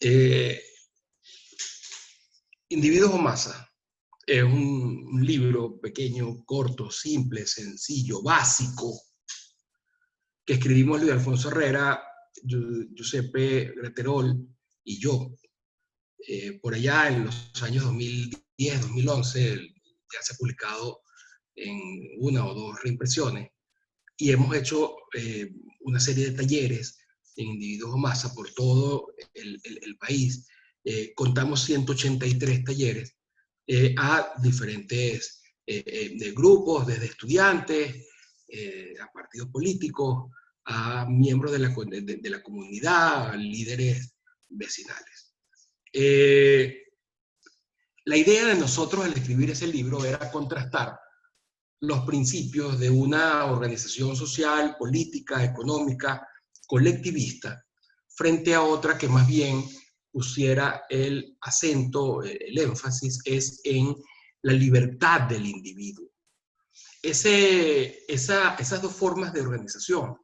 Eh, Individuos o masa es un libro pequeño, corto, simple, sencillo, básico, que escribimos Luis Alfonso Herrera, Giuseppe Graterol y yo. Por allá en los años 2010, 2011, ya se ha publicado en una o dos reimpresiones y hemos hecho una serie de talleres en individuos o masa por todo el país. Contamos 183 talleres a diferentes grupos, desde estudiantes, a partidos políticos, a miembros de la comunidad, a líderes vecinales. La idea de nosotros al escribir ese libro era contrastar los principios de una organización social, política, económica, colectivista, frente a otra que más bien pusiera el acento, el énfasis es en la libertad del individuo. Esas dos formas de organización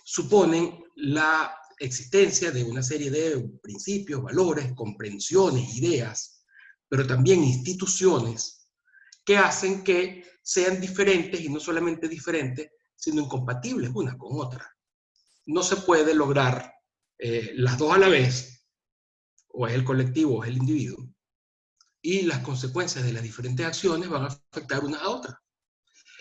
suponen la existencia de una serie de principios, valores, comprensiones, ideas, pero también instituciones que hacen que sean diferentes, y no solamente diferentes, sino incompatibles unas con otras. No se puede lograr las dos a la vez, o es el colectivo o es el individuo, y las consecuencias de las diferentes acciones van a afectar unas a otras.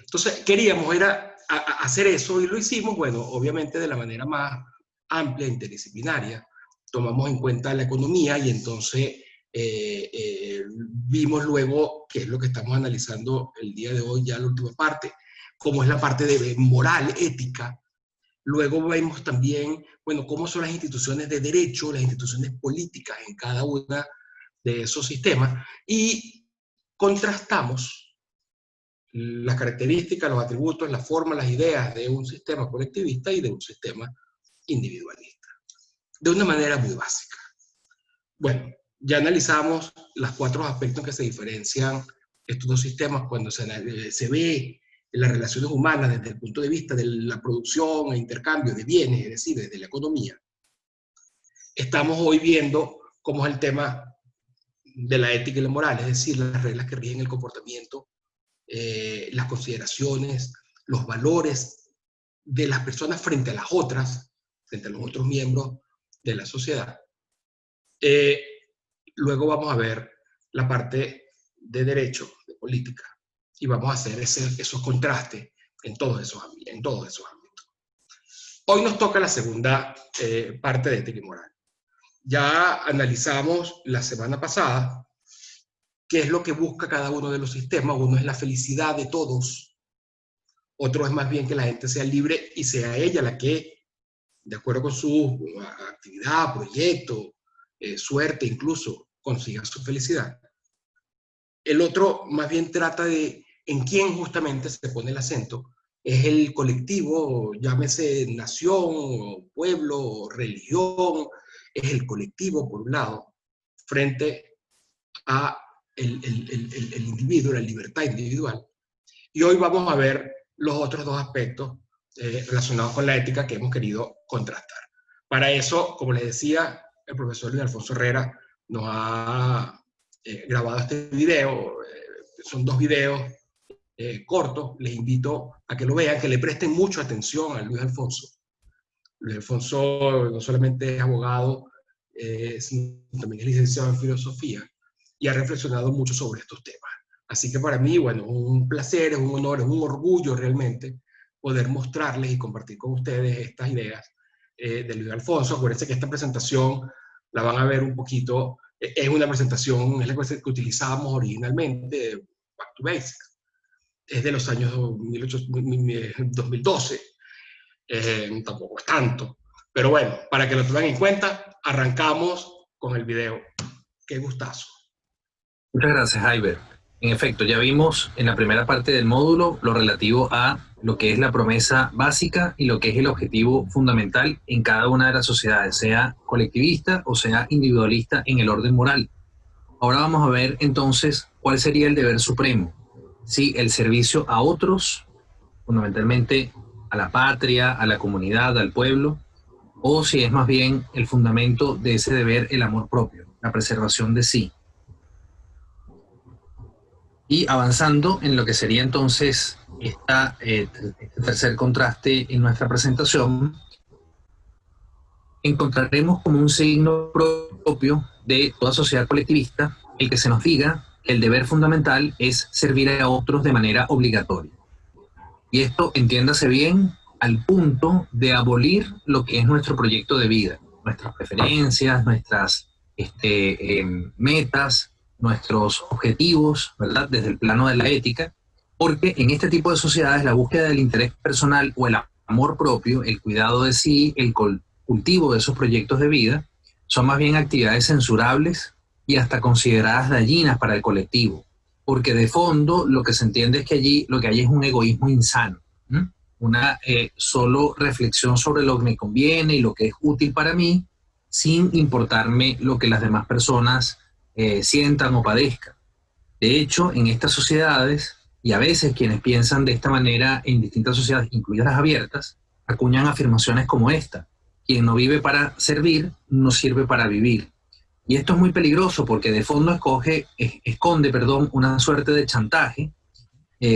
Entonces, queríamos era hacer eso y lo hicimos, bueno, obviamente de la manera más amplia, interdisciplinaria. Tomamos en cuenta la economía y entonces vimos luego, que es lo que estamos analizando el día de hoy, ya la última parte, cómo es la parte de moral, ética. Luego vemos también, bueno, cómo son las instituciones de derecho, las instituciones políticas en cada una de esos sistemas y contrastamos las características, los atributos, las formas, las ideas de un sistema colectivista y de un sistema individualista, de una manera muy básica. Bueno, ya analizamos los cuatro aspectos en que se diferencian estos dos sistemas cuando se ve las relaciones humanas desde el punto de vista de la producción e intercambio de bienes, es decir, desde la economía. Estamos hoy viendo cómo es el tema de la ética y la moral, es decir, las reglas que rigen el comportamiento, las consideraciones, los valores de las personas frente a las otras, frente a los otros miembros de la sociedad. Luego vamos a ver la parte de derecho, de política, y vamos a hacer esos contrastes en todos esos ámbitos. Hoy nos toca la segunda parte de ética y moral. Ya analizamos la semana pasada qué es lo que busca cada uno de los sistemas. Uno es la felicidad de todos, otro es más bien que la gente sea libre y sea ella la que, de acuerdo con su actividad, proyecto, suerte incluso, consiga su felicidad. El otro más bien trata de en quién justamente se pone el acento. Es el colectivo, llámese nación, pueblo, religión, es el colectivo por un lado, frente a el individuo, la libertad individual. Y hoy vamos a ver los otros dos aspectos relacionados con la ética que hemos querido contrastar. Para eso, como les decía, el profesor Luis Alfonso Herrera nos ha grabado este video. Son dos videos cortos. Les invito a que lo vean, que le presten mucha atención a Luis Alfonso. Luis Alfonso no solamente es abogado, sino también es licenciado en filosofía y ha reflexionado mucho sobre estos temas. Así que para mí, bueno, un placer, es un honor, es un orgullo realmente poder mostrarles y compartir con ustedes estas ideas de Luis Alfonso. Acuérdense que esta presentación la van a ver un poquito, es una presentación, es la que utilizábamos originalmente, Back to Basics. Es de los años 2012, tampoco es tanto. Pero bueno, para que lo tengan en cuenta, arrancamos con el video. Qué gustazo. Muchas gracias, Jaiber. En efecto, ya vimos en la primera parte del módulo lo relativo a lo que es la promesa básica y lo que es el objetivo fundamental en cada una de las sociedades, sea colectivista o sea individualista en el orden moral. Ahora vamos a ver entonces cuál sería el deber supremo. Sí, el servicio a otros, fundamentalmente a la patria, a la comunidad, al pueblo, o si es más bien el fundamento de ese deber el amor propio, la preservación de sí. Y avanzando en lo que sería entonces este tercer contraste en nuestra presentación, encontraremos como un signo propio de toda sociedad colectivista el que se nos diga que el deber fundamental es servir a otros de manera obligatoria. Y esto, entiéndase bien, al punto de abolir lo que es nuestro proyecto de vida, nuestras preferencias, nuestras metas, nuestros objetivos, ¿verdad? Desde el plano de la ética, porque en este tipo de sociedades la búsqueda del interés personal o el amor propio, el cuidado de sí, el cultivo de esos proyectos de vida, son más bien actividades censurables y hasta consideradas dañinas para el colectivo, porque de fondo lo que se entiende es que allí lo que hay es un egoísmo insano, ¿m? Una solo reflexión sobre lo que me conviene y lo que es útil para mí, sin importarme lo que las demás personas sientan o padezcan. De hecho, en estas sociedades, y a veces quienes piensan de esta manera en distintas sociedades, incluidas las abiertas, acuñan afirmaciones como esta: quien no vive para servir, no sirve para vivir. Y esto es muy peligroso porque de fondo esconde una suerte de chantaje,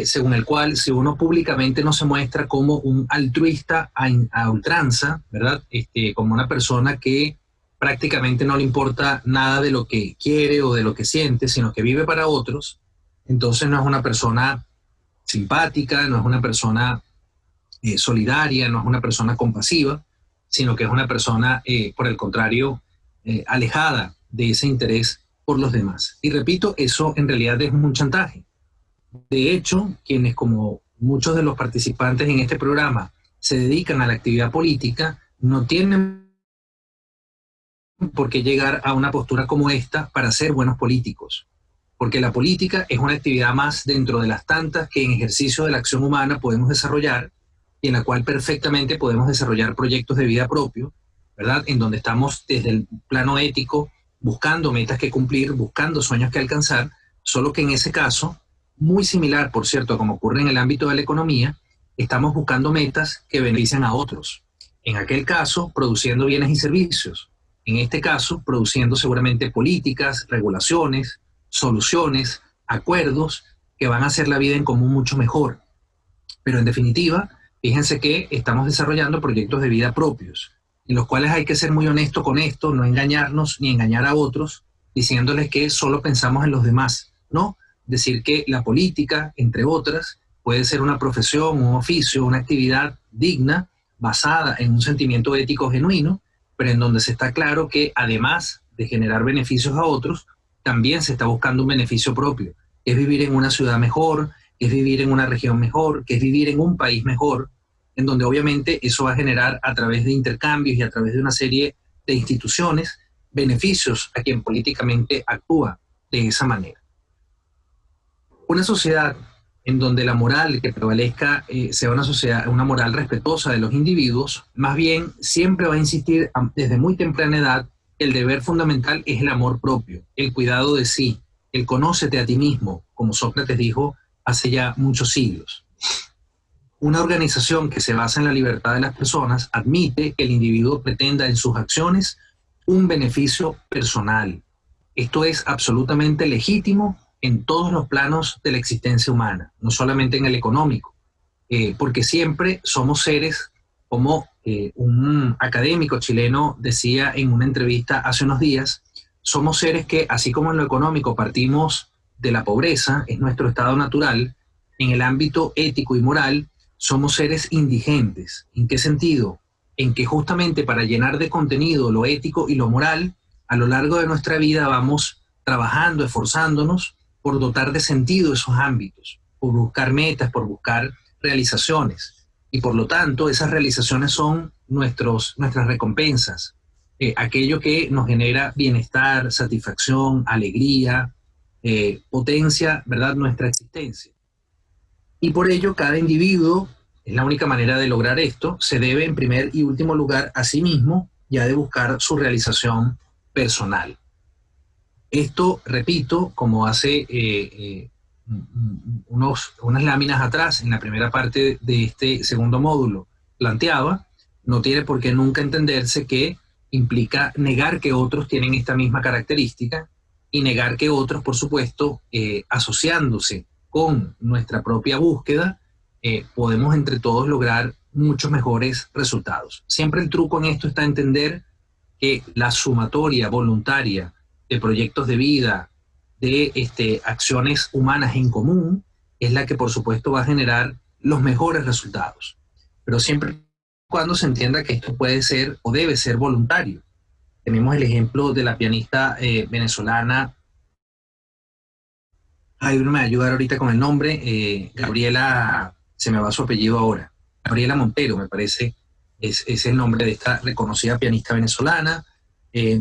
según el cual si uno públicamente no se muestra como un altruista a ultranza, ¿verdad? Como una persona que prácticamente no le importa nada de lo que quiere o de lo que siente, sino que vive para otros, entonces no es una persona simpática, no es una persona solidaria, no es una persona compasiva, sino que es una persona, por el contrario, alejada de ese interés por los demás. Y repito, eso en realidad es un chantaje. De hecho, quienes, como muchos de los participantes en este programa, se dedican a la actividad política, no tienen por qué llegar a una postura como esta para ser buenos políticos, porque la política es una actividad más dentro de las tantas que en ejercicio de la acción humana podemos desarrollar y en la cual perfectamente podemos desarrollar proyectos de vida propio, ¿verdad? En donde estamos desde el plano ético buscando metas que cumplir, buscando sueños que alcanzar, solo que en ese caso, muy similar, por cierto, como ocurre en el ámbito de la economía, estamos buscando metas que benefician a otros. En aquel caso, produciendo bienes y servicios. En este caso, produciendo seguramente políticas, regulaciones, soluciones, acuerdos que van a hacer la vida en común mucho mejor. Pero en definitiva, fíjense que estamos desarrollando proyectos de vida propios, en los cuales hay que ser muy honesto con esto, no engañarnos ni engañar a otros, diciéndoles que solo pensamos en los demás, ¿no? Decir que la política, entre otras, puede ser una profesión, un oficio, una actividad digna, basada en un sentimiento ético genuino, pero en donde se está claro que además de generar beneficios a otros, también se está buscando un beneficio propio, que es vivir en una ciudad mejor, que es vivir en una región mejor, que es vivir en un país mejor, en donde obviamente eso va a generar a través de intercambios y a través de una serie de instituciones beneficios a quien políticamente actúa de esa manera. Una sociedad en donde la moral que prevalezca sea una sociedad, una moral respetuosa de los individuos, más bien siempre va a insistir desde muy temprana edad que el deber fundamental es el amor propio, el cuidado de sí, el conócete a ti mismo, como Sócrates dijo hace ya muchos siglos. Una organización que se basa en la libertad de las personas admite que el individuo pretenda en sus acciones un beneficio personal. Esto es absolutamente legítimo en todos los planos de la existencia humana, no solamente en el económico, porque siempre somos seres, como un académico chileno decía en una entrevista hace unos días, somos seres que, así como en lo económico partimos de la pobreza, es nuestro estado natural, en el ámbito ético y moral somos seres indigentes. ¿En qué sentido? En que justamente para llenar de contenido lo ético y lo moral, a lo largo de nuestra vida vamos trabajando, esforzándonos por dotar de sentido esos ámbitos, por buscar metas, por buscar realizaciones. Y por lo tanto, esas realizaciones son nuestras recompensas, aquello que nos genera bienestar, satisfacción, alegría, potencia, ¿verdad?, nuestra existencia. Y por ello, cada individuo, es la única manera de lograr esto, se debe en primer y último lugar a sí mismo y ha de buscar su realización personal. Esto, repito, como hace unas láminas atrás, en la primera parte de este segundo módulo, planteaba, no tiene por qué nunca entenderse que implica negar que otros tienen esta misma característica y negar que otros, por supuesto, asociándose con nuestra propia búsqueda, podemos entre todos lograr muchos mejores resultados. Siempre el truco en esto está entender que la sumatoria voluntaria de proyectos de vida, de acciones humanas en común, es la que por supuesto va a generar los mejores resultados. Pero siempre cuando se entienda que esto puede ser o debe ser voluntario. Tenemos el ejemplo de la pianista venezolana, ay, me va a ayudar ahorita con el nombre, Gabriela, se me va su apellido ahora, Gabriela Montero, me parece, es el nombre de esta reconocida pianista venezolana,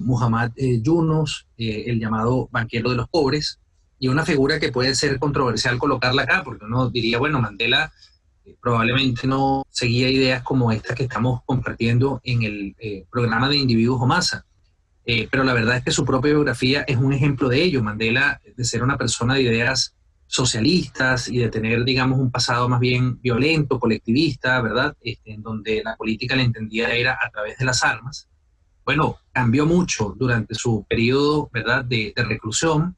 Muhammad Yunus, el llamado banquero de los pobres, y una figura que puede ser controversial colocarla acá, porque uno diría, bueno, Mandela probablemente no seguía ideas como estas que estamos compartiendo en el programa de Individuos o Masa. Pero la verdad es que su propia biografía es un ejemplo de ello. Mandela, de ser una persona de ideas socialistas y de tener, digamos, un pasado más bien violento, colectivista, ¿verdad? En donde la política la entendía era a través de las armas. Bueno, cambió mucho durante su periodo, ¿verdad?, de reclusión,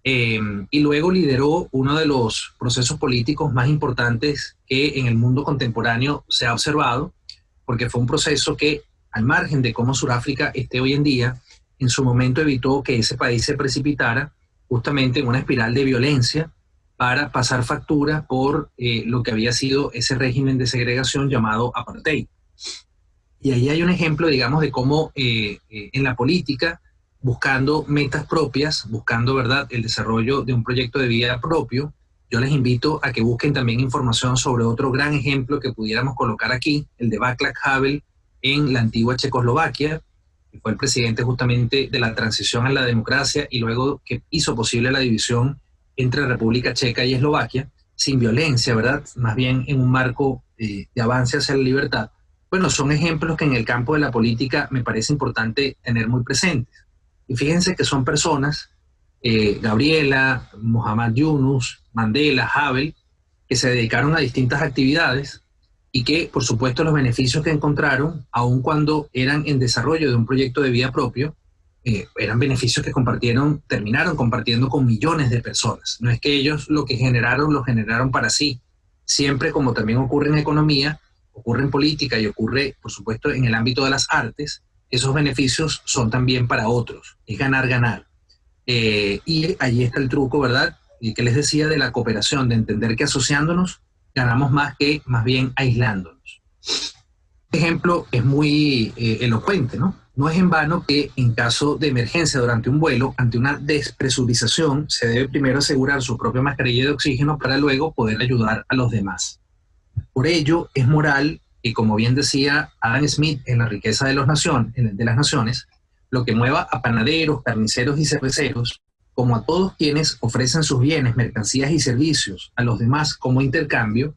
y luego lideró uno de los procesos políticos más importantes que en el mundo contemporáneo se ha observado, porque fue un proceso que, al margen de cómo Sudáfrica esté hoy en día, en su momento evitó que ese país se precipitara justamente en una espiral de violencia para pasar factura por lo que había sido ese régimen de segregación llamado apartheid. Y ahí hay un ejemplo, digamos, de cómo en la política, buscando metas propias, buscando, ¿verdad?, el desarrollo de un proyecto de vida propio, yo les invito a que busquen también información sobre otro gran ejemplo que pudiéramos colocar aquí, el de Václav Havel en la antigua Checoslovaquia, que fue el presidente justamente de la transición a la democracia y luego que hizo posible la división entre República Checa y Eslovaquia, sin violencia, ¿verdad?, más bien en un marco de avance hacia la libertad. Bueno, son ejemplos que en el campo de la política me parece importante tener muy presentes. Y fíjense que son personas, Gabriela, Muhammad Yunus, Mandela, Havel, que se dedicaron a distintas actividades y que, por supuesto, los beneficios que encontraron, aun cuando eran en desarrollo de un proyecto de vida propio, eran beneficios que terminaron compartiendo con millones de personas. No es que ellos lo generaron para sí. Siempre, como también ocurre en economía, ocurre en política y ocurre, por supuesto, en el ámbito de las artes, esos beneficios son también para otros, es ganar, ganar. Y allí está el truco, ¿verdad? Y que les decía de la cooperación, de entender que asociándonos ganamos más que más bien aislándonos. Este ejemplo es muy elocuente, ¿no? No es en vano que en caso de emergencia durante un vuelo, ante una despresurización, se debe primero asegurar su propia mascarilla de oxígeno para luego poder ayudar a los demás. Por ello, es moral que, como bien decía Adam Smith en La riqueza de las naciones, lo que mueva a panaderos, carniceros y cerveceros, como a todos quienes ofrecen sus bienes, mercancías y servicios a los demás como intercambio,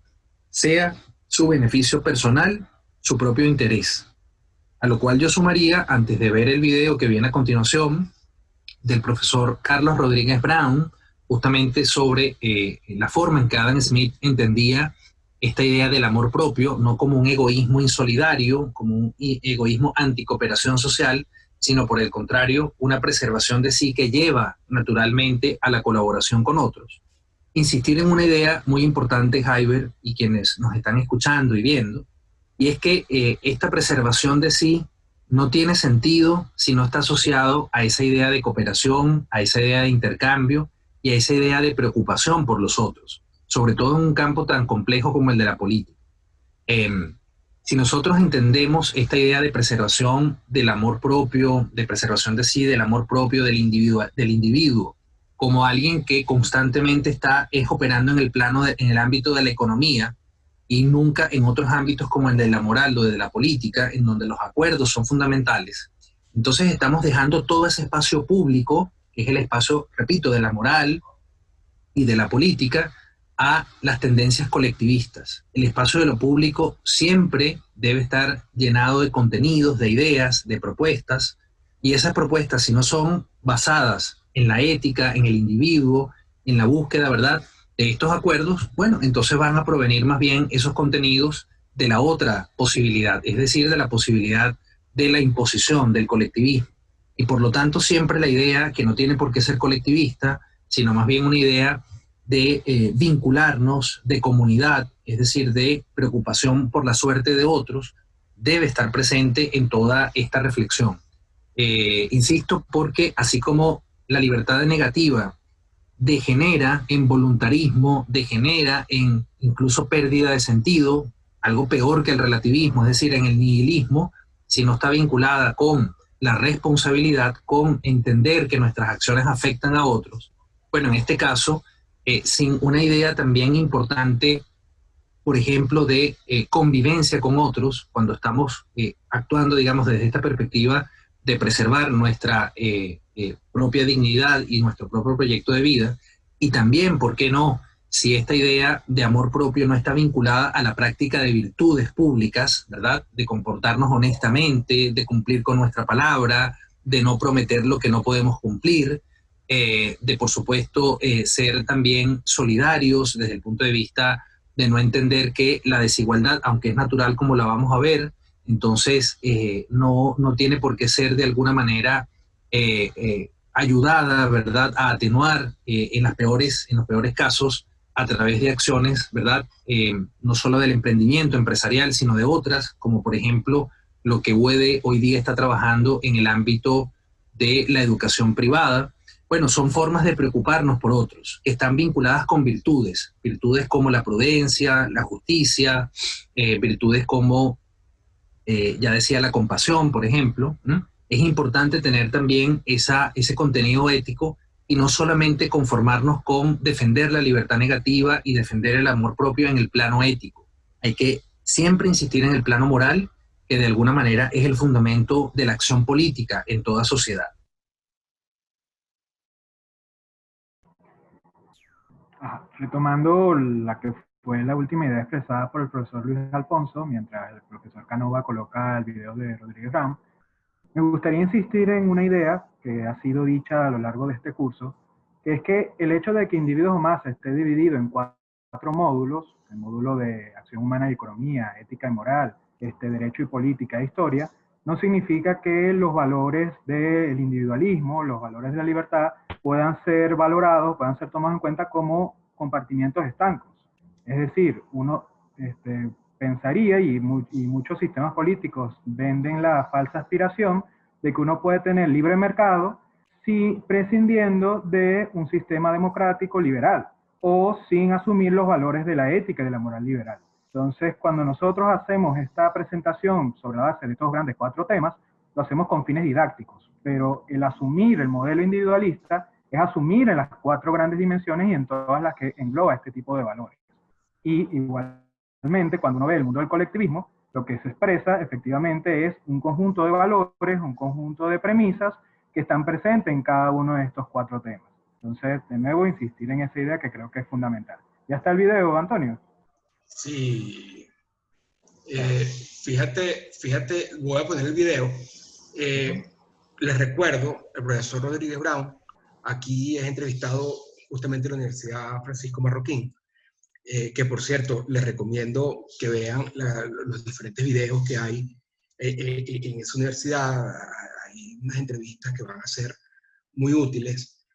sea su beneficio personal, su propio interés. A lo cual yo sumaría, antes de ver el video que viene a continuación, del profesor Carlos Rodríguez Brown, justamente sobre la forma en que Adam Smith entendía esta idea del amor propio, no como un egoísmo insolidario, como un egoísmo anticooperación social, sino por el contrario, una preservación de sí que lleva naturalmente a la colaboración con otros. Insistir en una idea muy importante, Jaiber, y quienes nos están escuchando y viendo, y es que esta preservación de sí no tiene sentido si no está asociado a esa idea de cooperación, a esa idea de intercambio y a esa idea de preocupación por los otros, sobre todo en un campo tan complejo como el de la política. Si nosotros entendemos esta idea de preservación del amor propio, de preservación de sí, del amor propio del individuo como alguien que constantemente está operando en el ámbito de la economía y nunca en otros ámbitos como el de la moral o de la política, en donde los acuerdos son fundamentales, entonces estamos dejando todo ese espacio público, que es el espacio, repito, de la moral y de la política, a las tendencias colectivistas. El espacio de lo público siempre debe estar llenado de contenidos, de ideas, de propuestas, y esas propuestas, si no son basadas en la ética, en el individuo, en la búsqueda, ¿verdad?, de estos acuerdos, bueno, entonces van a provenir más bien esos contenidos de la otra posibilidad, es decir, de la posibilidad de la imposición, del colectivismo. Y por lo tanto siempre la idea, que no tiene por qué ser colectivista, sino más bien una idea de vincularnos, de comunidad, es decir, de preocupación por la suerte de otros, debe estar presente en toda esta reflexión. Insisto, porque así como la libertad negativa degenera en voluntarismo, degenera en incluso pérdida de sentido, algo peor que el relativismo, es decir, en el nihilismo, si no está vinculada con la responsabilidad, con entender que nuestras acciones afectan a otros. Bueno, en este caso, sin una idea también importante, por ejemplo, de convivencia con otros, cuando estamos actuando, digamos, desde esta perspectiva de preservar nuestra propia dignidad y nuestro propio proyecto de vida, y también, ¿por qué no?, si esta idea de amor propio no está vinculada a la práctica de virtudes públicas, ¿verdad?, de comportarnos honestamente, de cumplir con nuestra palabra, de no prometer lo que no podemos cumplir, de, por supuesto, ser también solidarios desde el punto de vista de no entender que la desigualdad, aunque es natural como la vamos a ver, entonces no tiene por qué ser de alguna manera ayudada, ¿verdad?, a atenuar en los peores casos a través de acciones, ¿verdad?, no solo del emprendimiento empresarial, sino de otras, como por ejemplo lo que UED hoy día está trabajando en el ámbito de la educación privada. Bueno, son formas de preocuparnos por otros, que están vinculadas con virtudes como la prudencia, la justicia, virtudes como, ya decía, la compasión, por ejemplo. Es importante tener también ese contenido ético y no solamente conformarnos con defender la libertad negativa y defender el amor propio en el plano ético. Hay que siempre insistir en el plano moral, que de alguna manera es el fundamento de la acción política en toda sociedad. Retomando la que fue la última idea expresada por el profesor Luis Alfonso, mientras el profesor Canova coloca el video de Rodríguez Brown, me gustaría insistir en una idea que ha sido dicha a lo largo de este curso, que es que el hecho de que Individuos o Masa esté dividido en cuatro módulos, el módulo de Acción Humana y Economía, Ética y Moral, Derecho y Política e Historia, no significa que los valores del individualismo, los valores de la libertad, puedan ser valorados, puedan ser tomados en cuenta como compartimientos estancos. Es decir, uno pensaría, y muchos sistemas políticos venden la falsa aspiración de que uno puede tener libre mercado prescindiendo de un sistema democrático liberal o sin asumir los valores de la ética y de la moral liberal. Entonces, cuando nosotros hacemos esta presentación sobre la base de estos grandes cuatro temas, lo hacemos con fines didácticos, pero el asumir el modelo individualista es asumir en las cuatro grandes dimensiones y en todas las que engloba este tipo de valores. Y igualmente, cuando uno ve el mundo del colectivismo, lo que se expresa efectivamente es un conjunto de valores, un conjunto de premisas que están presentes en cada uno de estos cuatro temas. Entonces, de nuevo, insistir en esa idea que creo que es fundamental. ¿Ya está el video, Antonio? Sí. Fíjate, voy a poner el video. Les recuerdo, el profesor Rodríguez Brown, aquí es entrevistado justamente en la Universidad Francisco Marroquín, que por cierto, les recomiendo que vean los diferentes videos que hay en esa universidad. Hay unas entrevistas que van a ser muy útiles.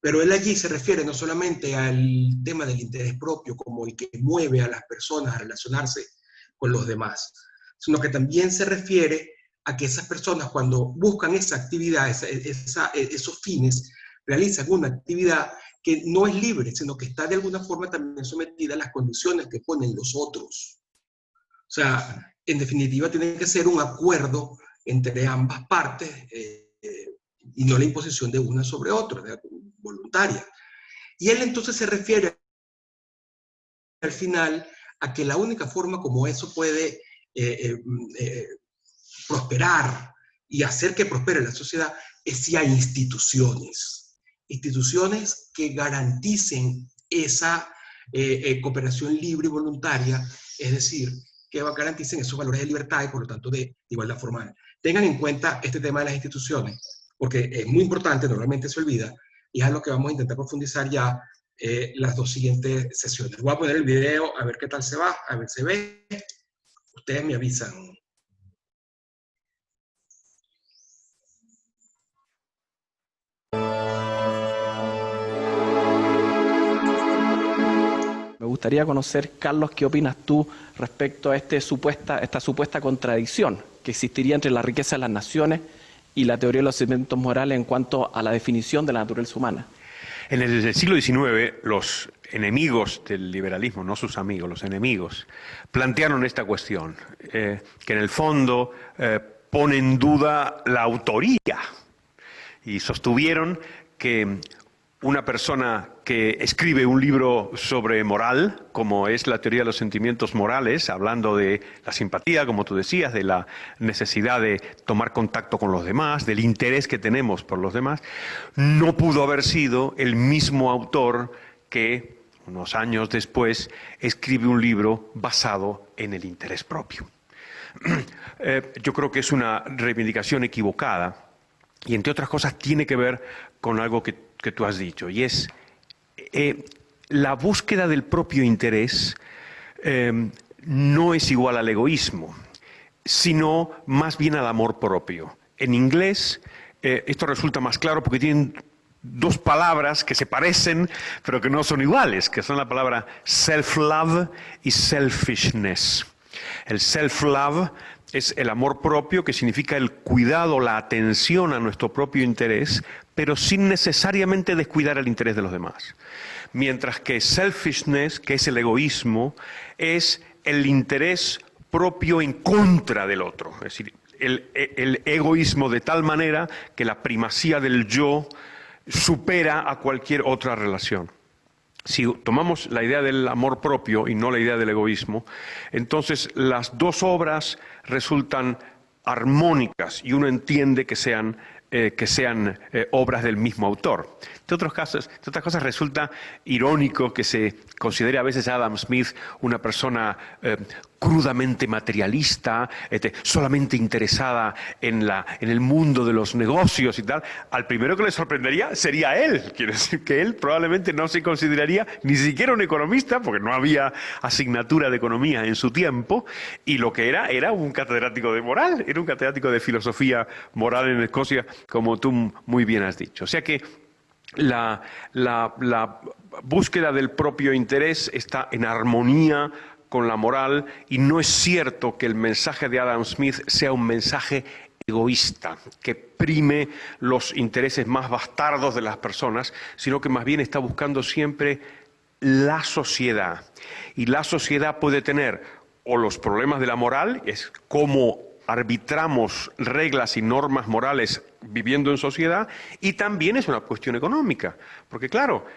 Pero él allí se refiere no solamente al tema del interés propio como el que mueve a las personas a relacionarse con los demás, sino que también se refiere a que esas personas, cuando buscan esa actividad, esos fines, realizan una actividad que no es libre, sino que está de alguna forma también sometida a las condiciones que ponen los otros. O sea, en definitiva, tiene que ser un acuerdo entre ambas partes y no la imposición de una sobre otra, voluntaria. Y él entonces se refiere al final a que la única forma como eso puede prosperar y hacer que prospere la sociedad es si hay instituciones que garanticen esa cooperación libre y voluntaria, es decir, que garanticen esos valores de libertad y por lo tanto de igualdad formal. Tengan en cuenta este tema de las instituciones, porque es muy importante, normalmente se olvida, y es a lo que vamos a intentar profundizar ya las dos siguientes sesiones. Voy a poner el video a ver qué tal se va, a ver si se ve. Ustedes me avisan. Me gustaría conocer, Carlos, ¿qué opinas tú respecto a esta supuesta contradicción que existiría entre la riqueza de las naciones y la teoría de los cimientos morales en cuanto a la definición de la naturaleza humana? En el siglo XIX, los enemigos del liberalismo, no sus amigos, los enemigos, plantearon esta cuestión, que en el fondo pone en duda la autoría, y sostuvieron que una persona que escribe un libro sobre moral, como es la teoría de los sentimientos morales, hablando de la simpatía, como tú decías, de la necesidad de tomar contacto con los demás, del interés que tenemos por los demás, no pudo haber sido el mismo autor que, unos años después, escribe un libro basado en el interés propio. Yo creo que es una reivindicación equivocada y, entre otras cosas, tiene que ver con algo que tú has dicho, y es la búsqueda del propio interés no es igual al egoísmo, sino más bien al amor propio. En inglés esto resulta más claro porque tienen dos palabras que se parecen pero que no son iguales, que son la palabra self-love y selfishness. El self-love es el amor propio, que significa el cuidado, la atención a nuestro propio interés, pero sin necesariamente descuidar el interés de los demás. Mientras que selfishness, que es el egoísmo, es el interés propio en contra del otro. Es decir, el egoísmo de tal manera que la primacía del yo supera a cualquier otra relación. Si tomamos la idea del amor propio y no la idea del egoísmo, entonces las dos obras resultan armónicas y uno entiende que sean obras del mismo autor. De otras cosas resulta irónico que se considere a veces a Adam Smith una persona crudamente materialista, solamente interesada en el mundo de los negocios y tal. Al primero que le sorprendería sería él. Quiere decir que él probablemente no se consideraría ni siquiera un economista, porque no había asignatura de economía en su tiempo, y lo que era un catedrático de moral, era un catedrático de filosofía moral en Escocia, como tú muy bien has dicho. O sea que la búsqueda del propio interés está en armonía con la moral, y no es cierto que el mensaje de Adam Smith sea un mensaje egoísta, que prime los intereses más bastardos de las personas, sino que más bien está buscando siempre la sociedad. Y la sociedad puede tener o los problemas de la moral, es cómo arbitramos reglas y normas morales viviendo en sociedad, y también es una cuestión económica, porque claro,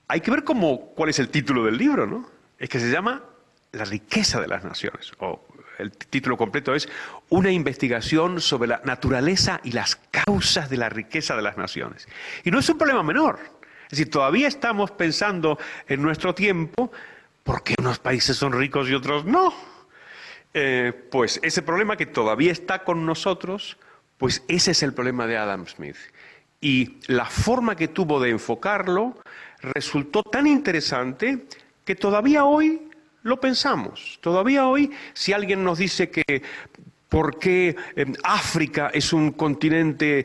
hay que ver cuál es el título del libro, ¿no? Es que se llama La riqueza de las naciones, o el título completo es Una investigación sobre la naturaleza y las causas de la riqueza de las naciones. Y no es un problema menor, es decir, todavía estamos pensando en nuestro tiempo, ¿por qué unos países son ricos y otros no? Pues ese problema que todavía está con nosotros, pues ese es el problema de Adam Smith. Y la forma que tuvo de enfocarlo resultó tan interesante que todavía hoy lo pensamos. Todavía hoy, si alguien nos dice que por qué África es un continente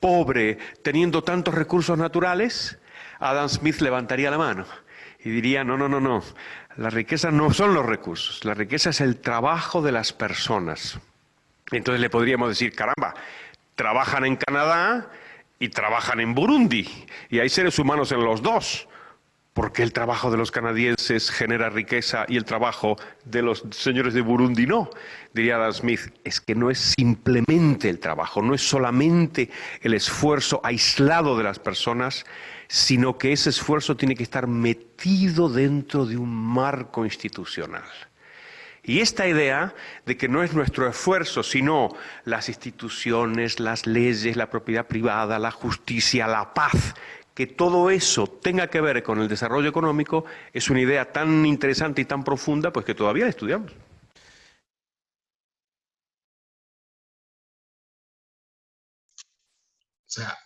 pobre teniendo tantos recursos naturales, Adam Smith levantaría la mano y diría, no. La riqueza no son los recursos, la riqueza es el trabajo de las personas. Entonces le podríamos decir, caramba, trabajan en Canadá y trabajan en Burundi, y hay seres humanos en los dos. ¿Por qué el trabajo de los canadienses genera riqueza y el trabajo de los señores de Burundi no? Diría Adam Smith, es que no es simplemente el trabajo, no es solamente el esfuerzo aislado de las personas, sino que ese esfuerzo tiene que estar metido dentro de un marco institucional. Y esta idea de que no es nuestro esfuerzo, sino las instituciones, las leyes, la propiedad privada, la justicia, la paz, que todo eso tenga que ver con el desarrollo económico, es una idea tan interesante y tan profunda, pues que todavía la estudiamos. O sea,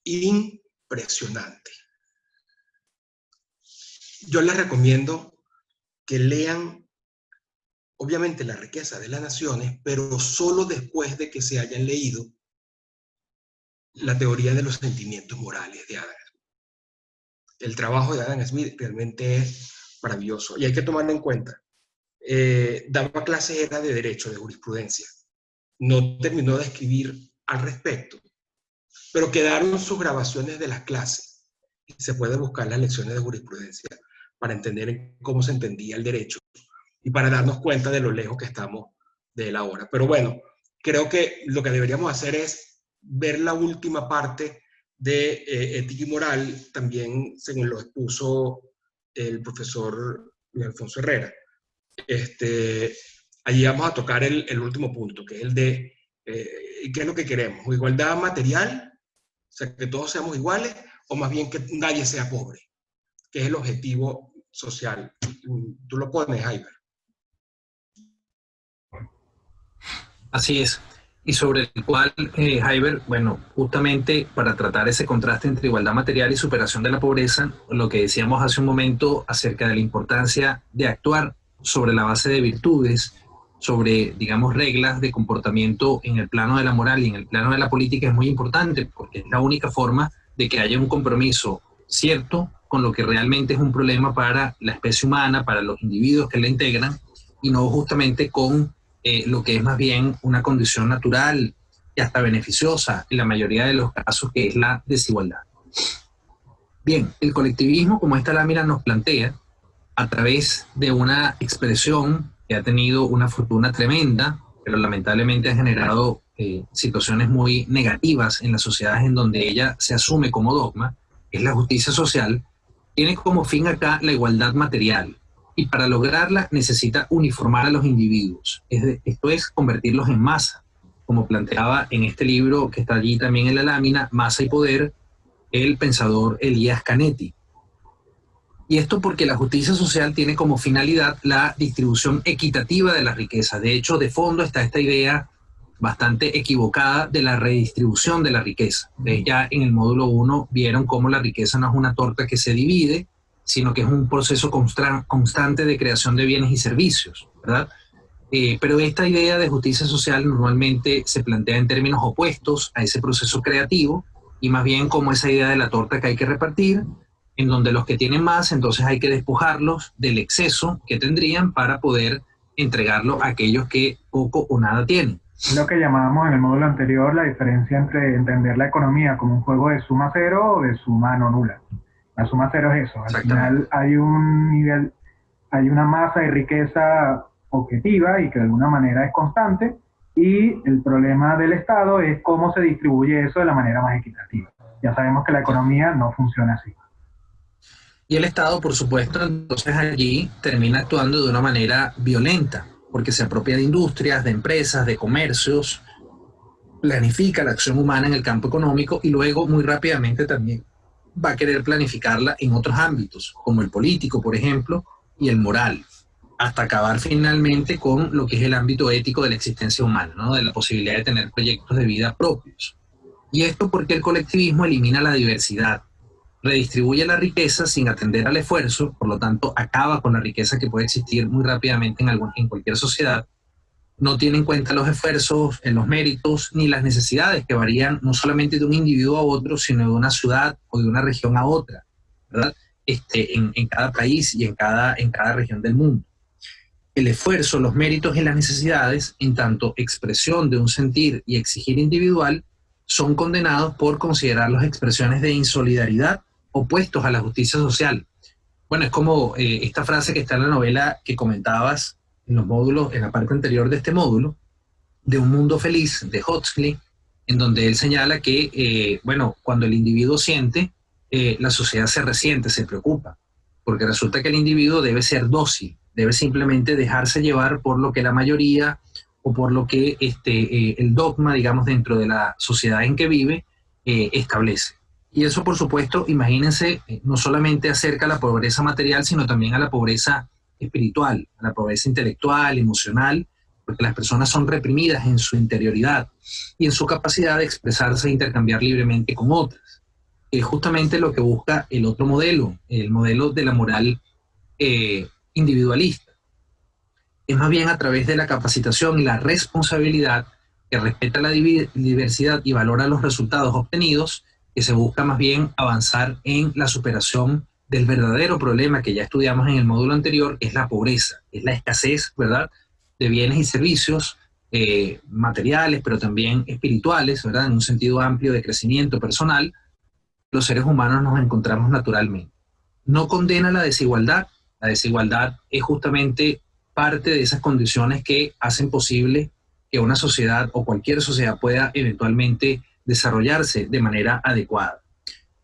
impresionante. Yo les recomiendo que lean obviamente la riqueza de las naciones, pero solo después de que se hayan leído la teoría de los sentimientos morales de Adam Smith. El trabajo de Adam Smith realmente es maravilloso y hay que tomarlo en cuenta. Daba clases era de derecho, de jurisprudencia. No terminó de escribir al respecto, pero quedaron sus grabaciones de las clases y se puede buscar las lecciones de jurisprudencia para entender cómo se entendía el derecho y para darnos cuenta de lo lejos que estamos de él ahora. Pero bueno, creo que lo que deberíamos hacer es ver la última parte de ética y moral, también según lo expuso el profesor Luis Alfonso Herrera. Allí vamos a tocar el último punto, que es el de qué es lo que queremos, igualdad material, o sea, que todos seamos iguales, o más bien que nadie sea pobre, que es el objetivo social. Tú lo pones, Jaime. Así es. Y sobre el cual, Jaiber, bueno, justamente para tratar ese contraste entre igualdad material y superación de la pobreza, lo que decíamos hace un momento acerca de la importancia de actuar sobre la base de virtudes, sobre, digamos, reglas de comportamiento en el plano de la moral y en el plano de la política es muy importante, porque es la única forma de que haya un compromiso cierto con lo que realmente es un problema para la especie humana, para los individuos que la integran, y no justamente con lo que es más bien una condición natural y hasta beneficiosa en la mayoría de los casos, que es la desigualdad. Bien, el colectivismo, como esta lámina nos plantea, a través de una expresión que ha tenido una fortuna tremenda, pero lamentablemente ha generado situaciones muy negativas en las sociedades en donde ella se asume como dogma, es la justicia social, tiene como fin acá la igualdad material. Y para lograrla necesita uniformar a los individuos. Esto es convertirlos en masa, como planteaba en este libro que está allí también en la lámina, Masa y Poder, el pensador Elías Canetti. Y esto porque la justicia social tiene como finalidad la distribución equitativa de la riqueza. De hecho, de fondo está esta idea bastante equivocada de la redistribución de la riqueza. Ya en el módulo 1 vieron cómo la riqueza no es una torta que se divide, sino que es un proceso constante de creación de bienes y servicios, ¿verdad? Pero esta idea de justicia social normalmente se plantea en términos opuestos a ese proceso creativo y más bien como esa idea de la torta que hay que repartir, en donde los que tienen más, entonces hay que despojarlos del exceso que tendrían para poder entregarlo a aquellos que poco o nada tienen. Lo que llamábamos en el módulo anterior la diferencia entre entender la economía como un juego de suma cero o de suma no nula. La suma cero es eso. Al final hay un nivel, hay una masa de riqueza objetiva y que de alguna manera es constante, y el problema del Estado es cómo se distribuye eso de la manera más equitativa. Ya sabemos que la economía no funciona así. Y el Estado, por supuesto, entonces allí termina actuando de una manera violenta, porque se apropia de industrias, de empresas, de comercios, planifica la acción humana en el campo económico y luego muy rápidamente también va a querer planificarla en otros ámbitos, como el político, por ejemplo, y el moral, hasta acabar finalmente con lo que es el ámbito ético de la existencia humana, ¿no? De la posibilidad de tener proyectos de vida propios. Y esto porque el colectivismo elimina la diversidad, redistribuye la riqueza sin atender al esfuerzo, por lo tanto acaba con la riqueza que puede existir muy rápidamente en cualquier sociedad. No tiene en cuenta los esfuerzos, los méritos, ni las necesidades que varían no solamente de un individuo a otro, sino de una ciudad o de una región a otra, ¿verdad? En cada país y en cada región del mundo. El esfuerzo, los méritos y las necesidades, en tanto expresión de un sentir y exigir individual, son condenados por considerarlos expresiones de insolidaridad opuestos a la justicia social. Bueno, es como esta frase que está en la novela que comentabas en los módulos, en la parte anterior de este módulo, de Un mundo feliz, de Huxley, en donde él señala que, bueno, cuando el individuo siente, la sociedad se resiente, se preocupa, porque resulta que el individuo debe ser dócil, debe simplemente dejarse llevar por lo que la mayoría o por lo que el dogma, digamos, dentro de la sociedad en que vive, establece. Y eso, por supuesto, imagínense, no solamente acerca a la pobreza material, sino también a la pobreza espiritual, a la pobreza intelectual, emocional, porque las personas son reprimidas en su interioridad y en su capacidad de expresarse e intercambiar libremente con otras. Es justamente lo que busca el otro modelo, el modelo de la moral individualista. es más bien a través de la capacitación y la responsabilidad, que respeta la diversidad y valora los resultados obtenidos, que se busca más bien avanzar en la superación del verdadero problema que ya estudiamos en el módulo anterior, que es la pobreza, es la escasez, ¿verdad?, de bienes y servicios materiales, pero también espirituales, ¿verdad?, en un sentido amplio de crecimiento personal. Los seres humanos nos encontramos naturalmente. No condena la desigualdad es justamente parte de esas condiciones que hacen posible que una sociedad o cualquier sociedad pueda eventualmente desarrollarse de manera adecuada.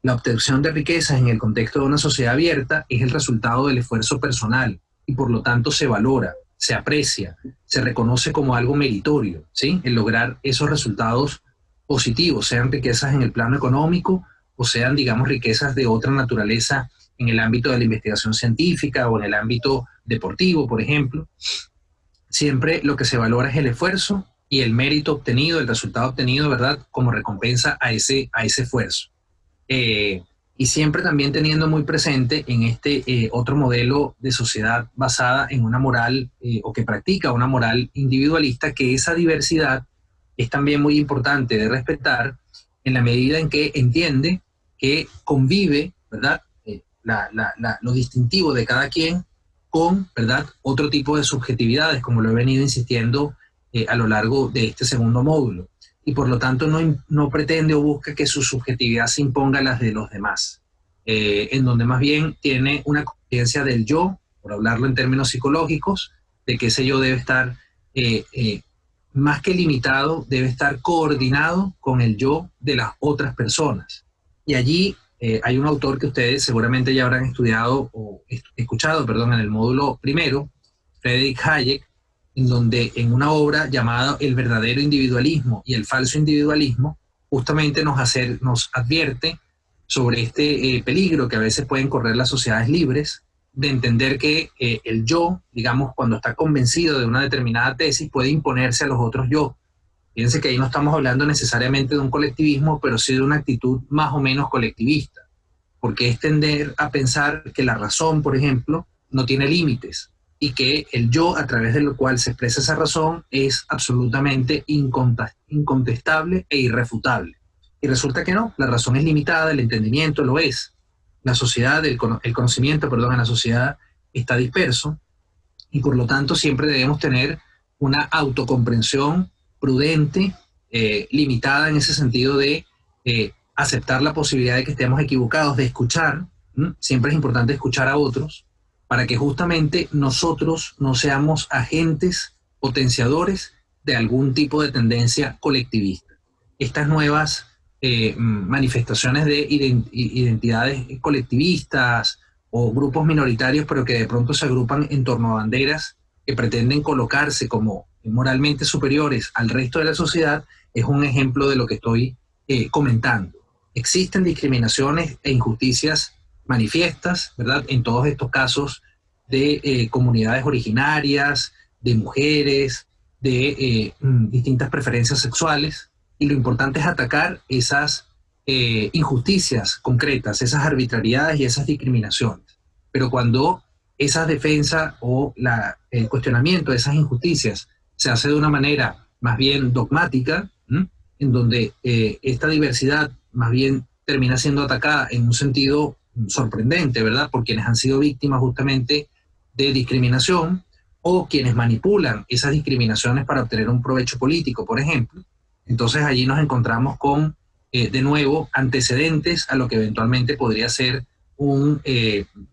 La obtención de riquezas en el contexto de una sociedad abierta es el resultado del esfuerzo personal y por lo tanto se valora, se aprecia, se reconoce como algo meritorio, ¿sí?, el lograr esos resultados positivos, sean riquezas en el plano económico o sean, digamos, riquezas de otra naturaleza en el ámbito de la investigación científica o en el ámbito deportivo, por ejemplo. Siempre lo que se valora es el esfuerzo y el mérito obtenido, el resultado obtenido, ¿verdad?, como recompensa a ese esfuerzo. Y siempre también teniendo muy presente en este otro modelo de sociedad basada en una moral o que practica una moral individualista, que esa diversidad es también muy importante de respetar en la medida en que entiende que convive, ¿verdad?, lo distintivo de cada quien con, ¿verdad?, otro tipo de subjetividades, como lo he venido insistiendo a lo largo de este segundo módulo. Y por lo tanto no pretende o busca que su subjetividad se imponga a las de los demás, en donde más bien tiene una conciencia del yo, por hablarlo en términos psicológicos, de que ese yo debe estar más que limitado, debe estar coordinado con el yo de las otras personas. Y allí hay un autor que ustedes seguramente ya habrán estudiado o escuchado, perdón, en el módulo primero, Friedrich Hayek, en donde en una obra llamada El verdadero individualismo y el falso individualismo, justamente nos advierte sobre este peligro que a veces pueden correr las sociedades libres, de entender que el yo, digamos, cuando está convencido de una determinada tesis, puede imponerse a los otros yo. Fíjense que ahí no estamos hablando necesariamente de un colectivismo, pero sí de una actitud más o menos colectivista, porque es tender a pensar que la razón, por ejemplo, no tiene límites, y que el yo a través del cual se expresa esa razón es absolutamente incontestable e irrefutable. Y resulta que no, la razón es limitada, el entendimiento lo es. La sociedad, el conocimiento, perdón, en la sociedad está disperso, y por lo tanto siempre debemos tener una autocomprensión prudente, limitada en ese sentido de aceptar la posibilidad de que estemos equivocados, de escuchar. Siempre es importante escuchar a otros, para que justamente nosotros no seamos agentes potenciadores de algún tipo de tendencia colectivista. Estas nuevas manifestaciones de identidades colectivistas o grupos minoritarios, pero que de pronto se agrupan en torno a banderas que pretenden colocarse como moralmente superiores al resto de la sociedad, es un ejemplo de lo que estoy comentando. Existen discriminaciones e injusticias manifiestas, ¿verdad?, en todos estos casos de comunidades originarias, de mujeres, de distintas preferencias sexuales, y lo importante es atacar esas injusticias concretas, esas arbitrariedades y esas discriminaciones. Pero cuando esa defensa o el cuestionamiento de esas injusticias se hace de una manera más bien dogmática, en donde esta diversidad más bien termina siendo atacada en un sentido sorprendente, ¿verdad?, por quienes han sido víctimas justamente de discriminación o quienes manipulan esas discriminaciones para obtener un provecho político, por ejemplo. Entonces allí nos encontramos con, de nuevo, antecedentes a lo que eventualmente podría ser un,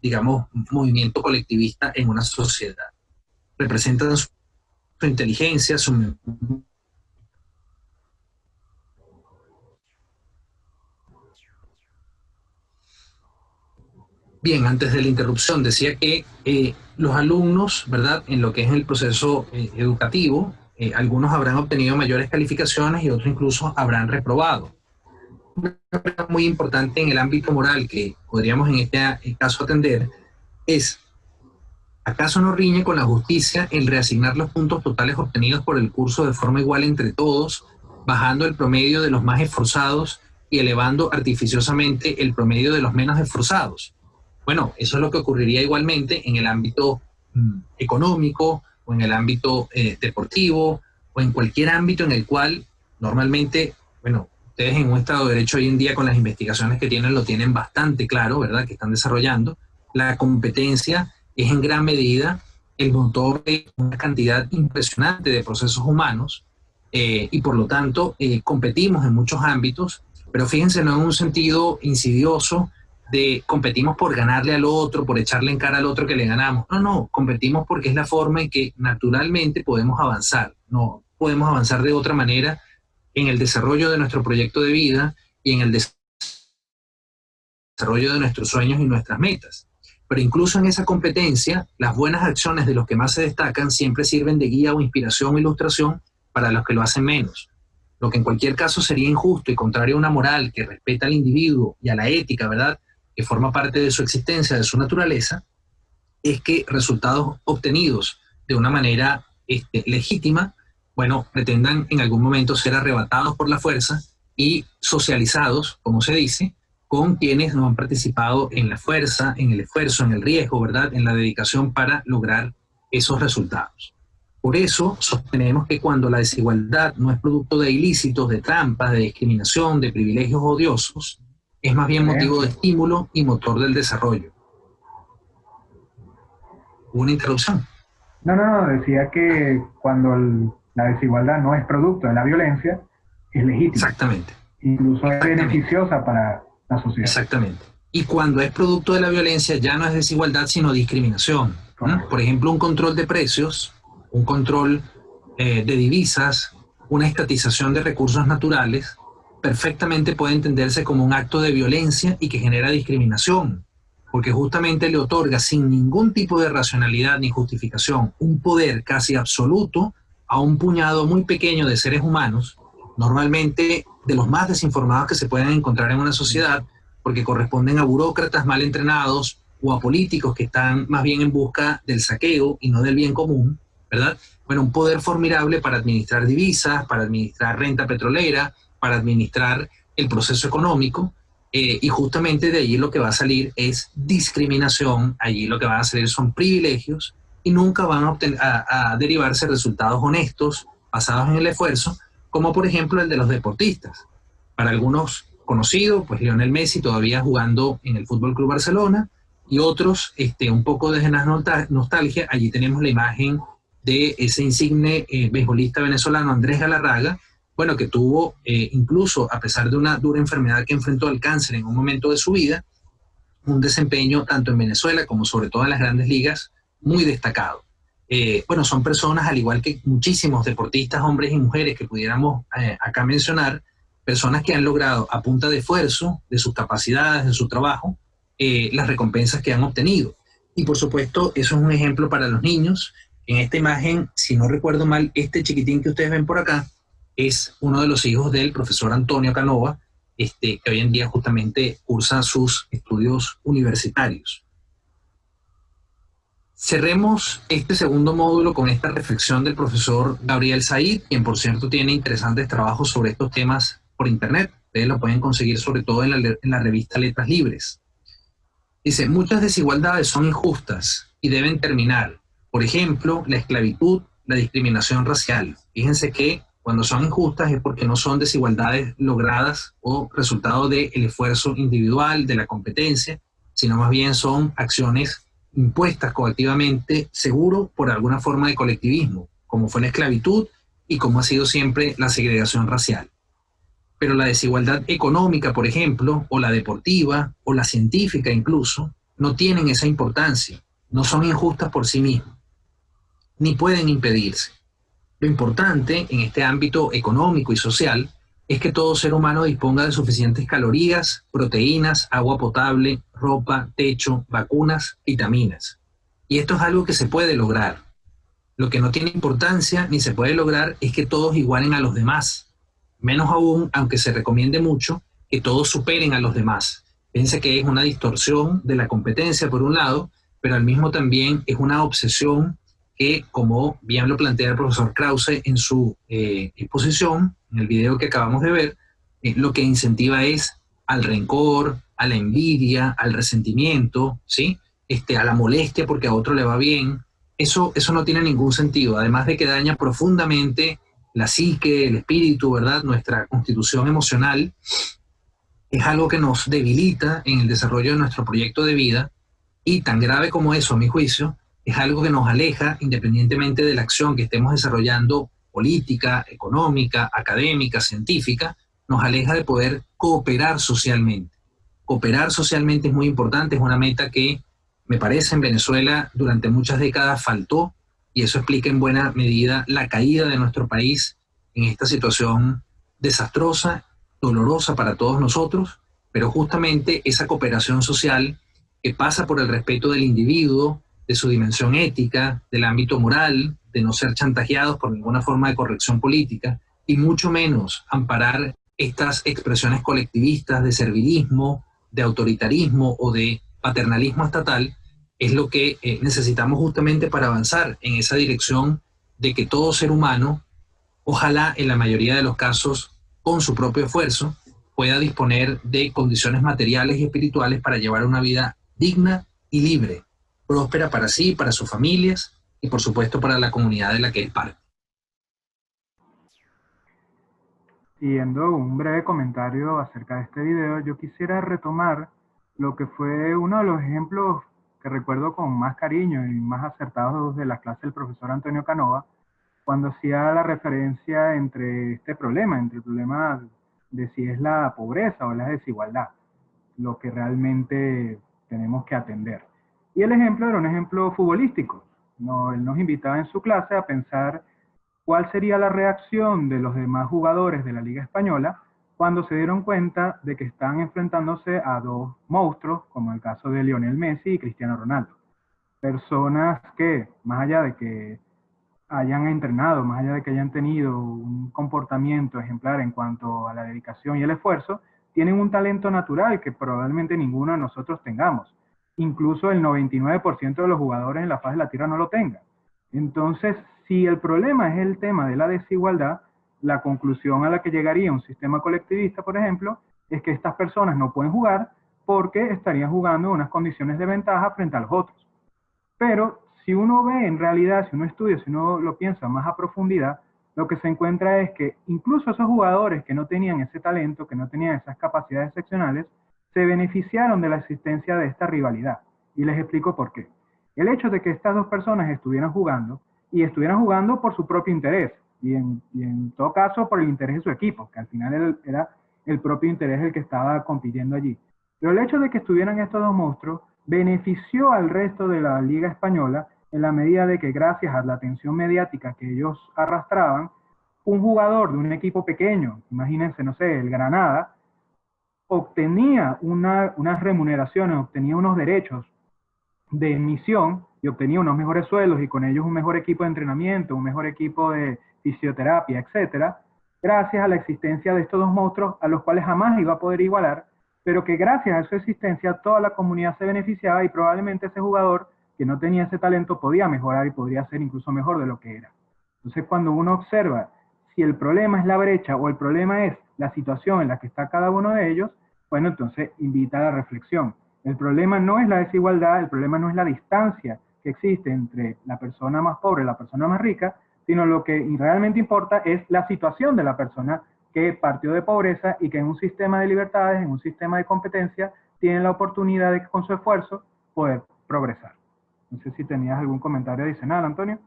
digamos, movimiento colectivista en una sociedad. Representan su inteligencia, su... Bien, antes de la interrupción decía que los alumnos, ¿verdad?, en lo que es el proceso educativo, algunos habrán obtenido mayores calificaciones y otros incluso habrán reprobado. Una cosa muy importante en el ámbito moral que podríamos en este caso atender es: ¿acaso no riñe con la justicia el reasignar los puntos totales obtenidos por el curso de forma igual entre todos, bajando el promedio de los más esforzados y elevando artificiosamente el promedio de los menos esforzados? Bueno, eso es lo que ocurriría igualmente en el ámbito económico, o en el ámbito deportivo, o en cualquier ámbito en el cual normalmente, bueno, ustedes en un Estado de Derecho hoy en día con las investigaciones que tienen lo tienen bastante claro, ¿verdad? Que están desarrollando. La competencia es en gran medida el motor de una cantidad impresionante de procesos humanos y por lo tanto competimos en muchos ámbitos, pero fíjense, no en un sentido insidioso de competimos por ganarle al otro, por echarle en cara al otro que le ganamos. No, no, competimos porque es la forma en que naturalmente podemos avanzar. No podemos avanzar de otra manera en el desarrollo de nuestro proyecto de vida y en el desarrollo de nuestros sueños y nuestras metas. Pero incluso en esa competencia, las buenas acciones de los que más se destacan siempre sirven de guía o inspiración o ilustración para los que lo hacen menos. Lo que en cualquier caso sería injusto y contrario a una moral que respeta al individuo y a la ética, ¿verdad?, que forma parte de su existencia, de su naturaleza, es que resultados obtenidos de una manera legítima, bueno, pretendan en algún momento ser arrebatados por la fuerza y socializados, como se dice, con quienes no han participado en la fuerza, en el esfuerzo, en el riesgo, ¿verdad?, en la dedicación para lograr esos resultados. Por eso sostenemos que cuando la desigualdad no es producto de ilícitos, de trampas, de discriminación, de privilegios odiosos, es más bien motivo de estímulo y motor del desarrollo. ¿Hubo una interrupción? No, decía que cuando la desigualdad no es producto de la violencia, es legítima. Exactamente. Incluso es beneficiosa para la sociedad. Exactamente. Y cuando es producto de la violencia ya no es desigualdad, sino discriminación. Por ejemplo, un control de precios, un control de divisas, una estatización de recursos naturales, perfectamente puede entenderse como un acto de violencia y que genera discriminación, porque justamente le otorga sin ningún tipo de racionalidad ni justificación un poder casi absoluto a un puñado muy pequeño de seres humanos, normalmente de los más desinformados que se pueden encontrar en una sociedad, porque corresponden a burócratas mal entrenados o a políticos que están más bien en busca del saqueo y no del bien común, ¿verdad? Bueno, un poder formidable para administrar divisas, para administrar renta petrolera, para administrar el proceso económico, y justamente de allí lo que va a salir es discriminación, allí lo que van a salir son privilegios y nunca van a derivarse resultados honestos basados en el esfuerzo, como por ejemplo el de los deportistas. Para algunos conocidos, pues Lionel Messi todavía jugando en el Fútbol Club Barcelona, y otros un poco de nostalgia. Allí tenemos la imagen de ese insigne beisbolista venezolano Andrés Galarraga, bueno, que tuvo incluso, a pesar de una dura enfermedad que enfrentó al cáncer en un momento de su vida, un desempeño tanto en Venezuela como sobre todo en las grandes ligas muy destacado. Bueno, son personas, al igual que muchísimos deportistas, hombres y mujeres que pudiéramos acá mencionar, personas que han logrado a punta de esfuerzo, de sus capacidades, de su trabajo, las recompensas que han obtenido. Y por supuesto, eso es un ejemplo para los niños. En esta imagen, si no recuerdo mal, este chiquitín que ustedes ven por acá es uno de los hijos del profesor Antonio Canova, que hoy en día justamente cursa sus estudios universitarios. Cerremos este segundo módulo con esta reflexión del profesor Gabriel Said, quien por cierto tiene interesantes trabajos sobre estos temas por internet. Ustedes lo pueden conseguir sobre todo en la revista Letras Libres. Dice, muchas desigualdades son injustas y deben terminar. Por ejemplo, la esclavitud, la discriminación racial. Fíjense que cuando son injustas es porque no son desigualdades logradas o resultado del esfuerzo individual, de la competencia, sino más bien son acciones impuestas colectivamente, seguro por alguna forma de colectivismo, como fue la esclavitud y como ha sido siempre la segregación racial. Pero la desigualdad económica, por ejemplo, o la deportiva, o la científica incluso, no tienen esa importancia, no son injustas por sí mismas, ni pueden impedirse. Lo importante en este ámbito económico y social es que todo ser humano disponga de suficientes calorías, proteínas, agua potable, ropa, techo, vacunas, vitaminas. Y esto es algo que se puede lograr. Lo que no tiene importancia ni se puede lograr es que todos igualen a los demás. Menos aún, aunque se recomiende mucho, que todos superen a los demás. Piensa que es una distorsión de la competencia por un lado, pero al mismo también es una obsesión que, como bien lo plantea el profesor Krause en su exposición, en el video que acabamos de ver, lo que incentiva es al rencor, a la envidia, al resentimiento, ¿sí? A la molestia porque a otro le va bien, eso no tiene ningún sentido, además de que daña profundamente la psique, el espíritu, ¿verdad? Nuestra constitución emocional. Es algo que nos debilita en el desarrollo de nuestro proyecto de vida, y tan grave como eso, a mi juicio, es algo que nos aleja, independientemente de la acción que estemos desarrollando, política, económica, académica, científica, nos aleja de poder cooperar socialmente. Cooperar socialmente es muy importante, es una meta que me parece en Venezuela durante muchas décadas faltó, y eso explica en buena medida la caída de nuestro país en esta situación desastrosa, dolorosa para todos nosotros, pero justamente esa cooperación social que pasa por el respeto del individuo, de su dimensión ética, del ámbito moral, de no ser chantajeados por ninguna forma de corrección política, y mucho menos amparar estas expresiones colectivistas de servilismo, de autoritarismo o de paternalismo estatal, es lo que necesitamos justamente para avanzar en esa dirección de que todo ser humano, ojalá en la mayoría de los casos con su propio esfuerzo, pueda disponer de condiciones materiales y espirituales para llevar una vida digna y libre, próspera para sí, para sus familias y por supuesto para la comunidad de la que es parte. Siguiendo un breve comentario acerca de este video, yo quisiera retomar lo que fue uno de los ejemplos que recuerdo con más cariño y más acertados de la clase del profesor Antonio Canova, cuando hacía la referencia entre el problema de si es la pobreza o la desigualdad, lo que realmente tenemos que atender. Y el ejemplo era un ejemplo futbolístico. No, él nos invitaba en su clase a pensar cuál sería la reacción de los demás jugadores de la Liga Española cuando se dieron cuenta de que están enfrentándose a dos monstruos, como el caso de Lionel Messi y Cristiano Ronaldo. Personas que, más allá de que hayan entrenado, más allá de que hayan tenido un comportamiento ejemplar en cuanto a la dedicación y el esfuerzo, tienen un talento natural que probablemente ninguno de nosotros tengamos. Incluso el 99% de los jugadores en la faz de la Tierra no lo tengan. Entonces, si el problema es el tema de la desigualdad, la conclusión a la que llegaría un sistema colectivista, por ejemplo, es que estas personas no pueden jugar porque estarían jugando en unas condiciones de ventaja frente a los otros. Pero si uno ve en realidad, si uno estudia, si uno lo piensa más a profundidad, lo que se encuentra es que incluso esos jugadores que no tenían ese talento, que no tenían esas capacidades excepcionales, se beneficiaron de la existencia de esta rivalidad. Y les explico por qué. El hecho de que estas dos personas estuvieran jugando, y estuvieran jugando por su propio interés, y en todo caso por el interés de su equipo, que al final era el propio interés el que estaba compitiendo allí. Pero el hecho de que estuvieran estos dos monstruos benefició al resto de la Liga Española en la medida de que gracias a la atención mediática que ellos arrastraban, un jugador de un equipo pequeño, imagínense, no sé, el Granada, obtenía unas remuneraciones, obtenía unos derechos de emisión y obtenía unos mejores sueldos y con ellos un mejor equipo de entrenamiento, un mejor equipo de fisioterapia, etcétera, gracias a la existencia de estos dos monstruos a los cuales jamás iba a poder igualar, pero que gracias a su existencia toda la comunidad se beneficiaba y probablemente ese jugador que no tenía ese talento podía mejorar y podría ser incluso mejor de lo que era. Entonces, cuando uno observa si el problema es la brecha o el problema es la situación en la que está cada uno de ellos, bueno, entonces invita a la reflexión. El problema no es la desigualdad, el problema no es la distancia que existe entre la persona más pobre y la persona más rica, sino lo que realmente importa es la situación de la persona que partió de pobreza y que en un sistema de libertades, en un sistema de competencia, tiene la oportunidad de con su esfuerzo poder progresar. No sé si tenías algún comentario adicional, Antonio.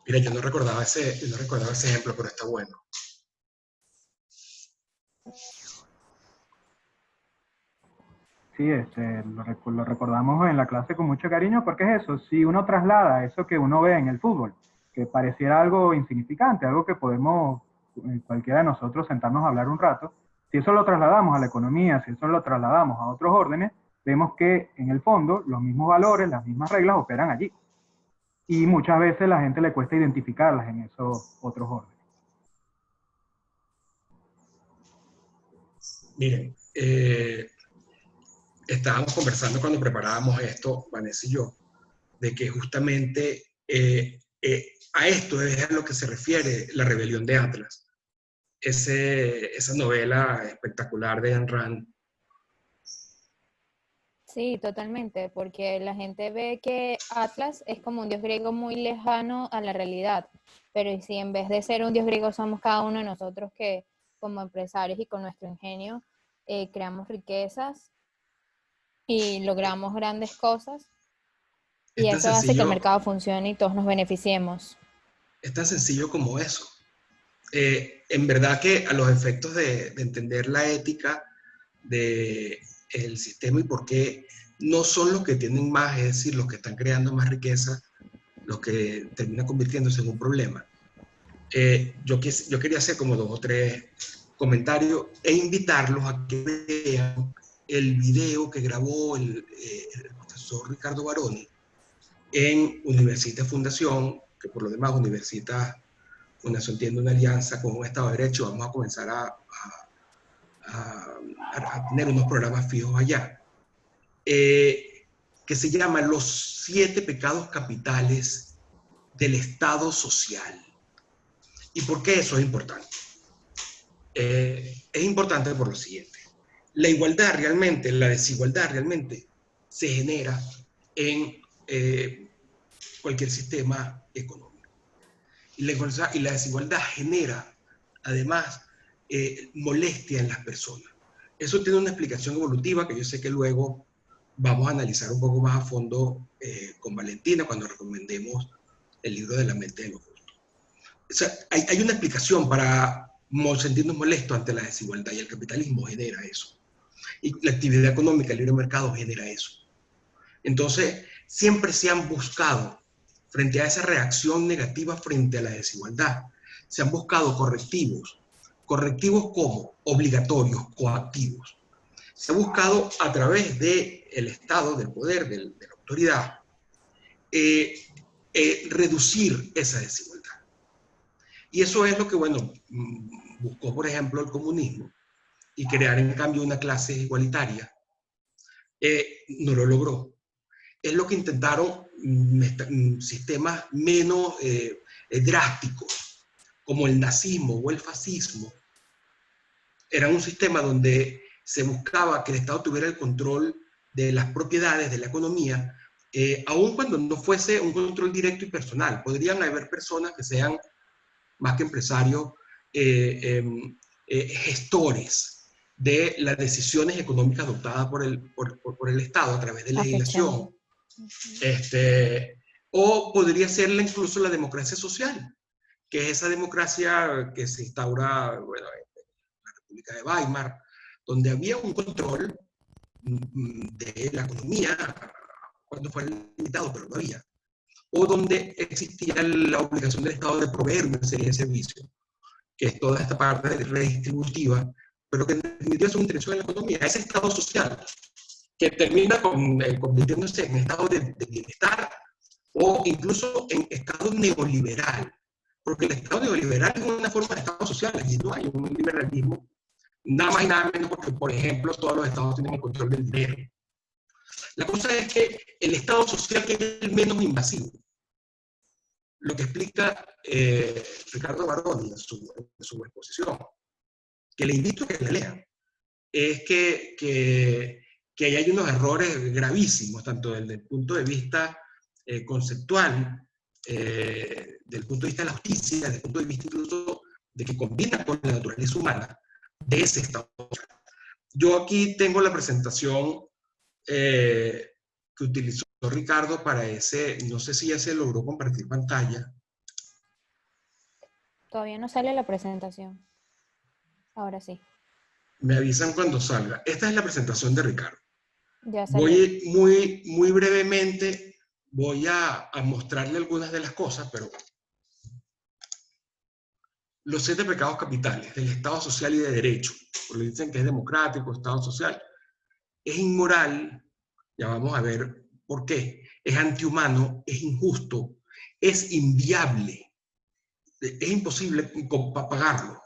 Mira, yo no recordaba ese ejemplo, pero está bueno. Sí, lo recordamos en la clase con mucho cariño porque es eso, si uno traslada eso que uno ve en el fútbol, que pareciera algo insignificante, algo que podemos cualquiera de nosotros sentarnos a hablar un rato, si eso lo trasladamos a la economía, si eso lo trasladamos a otros órdenes, vemos que en el fondo los mismos valores, las mismas reglas operan allí. Y muchas veces a la gente le cuesta identificarlas en esos otros órdenes. Miren, estábamos conversando cuando preparábamos esto, Vanessa y yo, de que justamente a esto es a lo que se refiere La rebelión de Atlas. Esa novela espectacular de Ayn Rand, Sí, totalmente, porque la gente ve que Atlas es como un dios griego muy lejano a la realidad, pero ¿y si en vez de ser un dios griego somos cada uno de nosotros que como empresarios y con nuestro ingenio creamos riquezas y logramos grandes cosas Es y tan eso hace que el sencillo, mercado funcione y todos nos beneficiemos? es tan sencillo como eso. En verdad que a los efectos de entender la ética del sistema y por qué no son los que tienen más, es decir, los que están creando más riqueza, los que terminan convirtiéndose en un problema. Yo quería hacer como 2 o 3 comentarios e invitarlos a que vean el video que grabó el profesor Ricardo Baroni en Universitas Fundación, que por lo demás Universitas Fundación tiene una alianza con un Estado de Derecho. Vamos a comenzar a tener unos programas fijos allá, que se llama Los 7 pecados capitales del Estado social. ¿Y por qué eso es importante? Es importante por lo siguiente. La igualdad realmente, la desigualdad realmente se genera en cualquier sistema económico. Y la desigualdad genera, además, molestia en las personas. Eso tiene una explicación evolutiva que yo sé que luego vamos a analizar un poco más a fondo con Valentina cuando recomendemos el libro de la mente de los justos. O sea, hay una explicación para sentirnos molestos ante la desigualdad y el capitalismo genera eso. Y la actividad económica, el libre mercado genera eso. Entonces, siempre se han buscado, frente a esa reacción negativa frente a la desigualdad, se han buscado correctivos. ¿Correctivos como? Obligatorios, coactivos. Se ha buscado a través del Estado, del poder, de la autoridad, reducir esa desigualdad. Y eso es lo que, bueno, buscó, por ejemplo, el comunismo, y crear en cambio una clase igualitaria. No lo logró. Es lo que intentaron sistemas menos drásticos, como el nazismo o el fascismo. Era un sistema donde se buscaba que el Estado tuviera el control de las propiedades, de la economía, aun cuando no fuese un control directo y personal. Podrían haber personas que sean, más que empresarios, gestores de las decisiones económicas adoptadas por el Estado a través de legislación. O podría serla incluso la democracia social, que es esa democracia que se instaura, bueno, en la República de Weimar, donde había un control de la economía cuando fue limitado, pero no había. O donde existía la obligación del Estado de proveer una serie de servicios, que es toda esta parte redistributiva, pero que en definitiva es una intervención en la economía. Ese Estado social que termina convirtiéndose en estado de bienestar o incluso en estado neoliberal, porque el estado neoliberal es una forma de estado social, allí no hay un liberalismo, nada más y nada menos porque, por ejemplo, todos los estados tienen el control del dinero. La cosa es que el estado social que es el menos invasivo, lo que explica Ricardo Baroni en su exposición, que le invito a que la lean, es que ahí hay unos errores gravísimos, tanto desde el punto de vista conceptual, del punto de vista de la justicia, desde el punto de vista incluso de que combina con la naturaleza humana de ese estado. Yo aquí tengo la presentación que utilizó Ricardo para ese, no sé si ya se logró compartir pantalla. Todavía no sale la presentación. Ahora sí. Me avisan cuando salga. Esta es la presentación de Ricardo. Ya salió. Voy muy brevemente, voy a mostrarle algunas de las cosas, pero los 7 pecados capitales del Estado social y de derecho, porque dicen que es democrático, Estado social, es inmoral, ya vamos a ver por qué, es antihumano, es injusto, es inviable, es imposible pagarlo,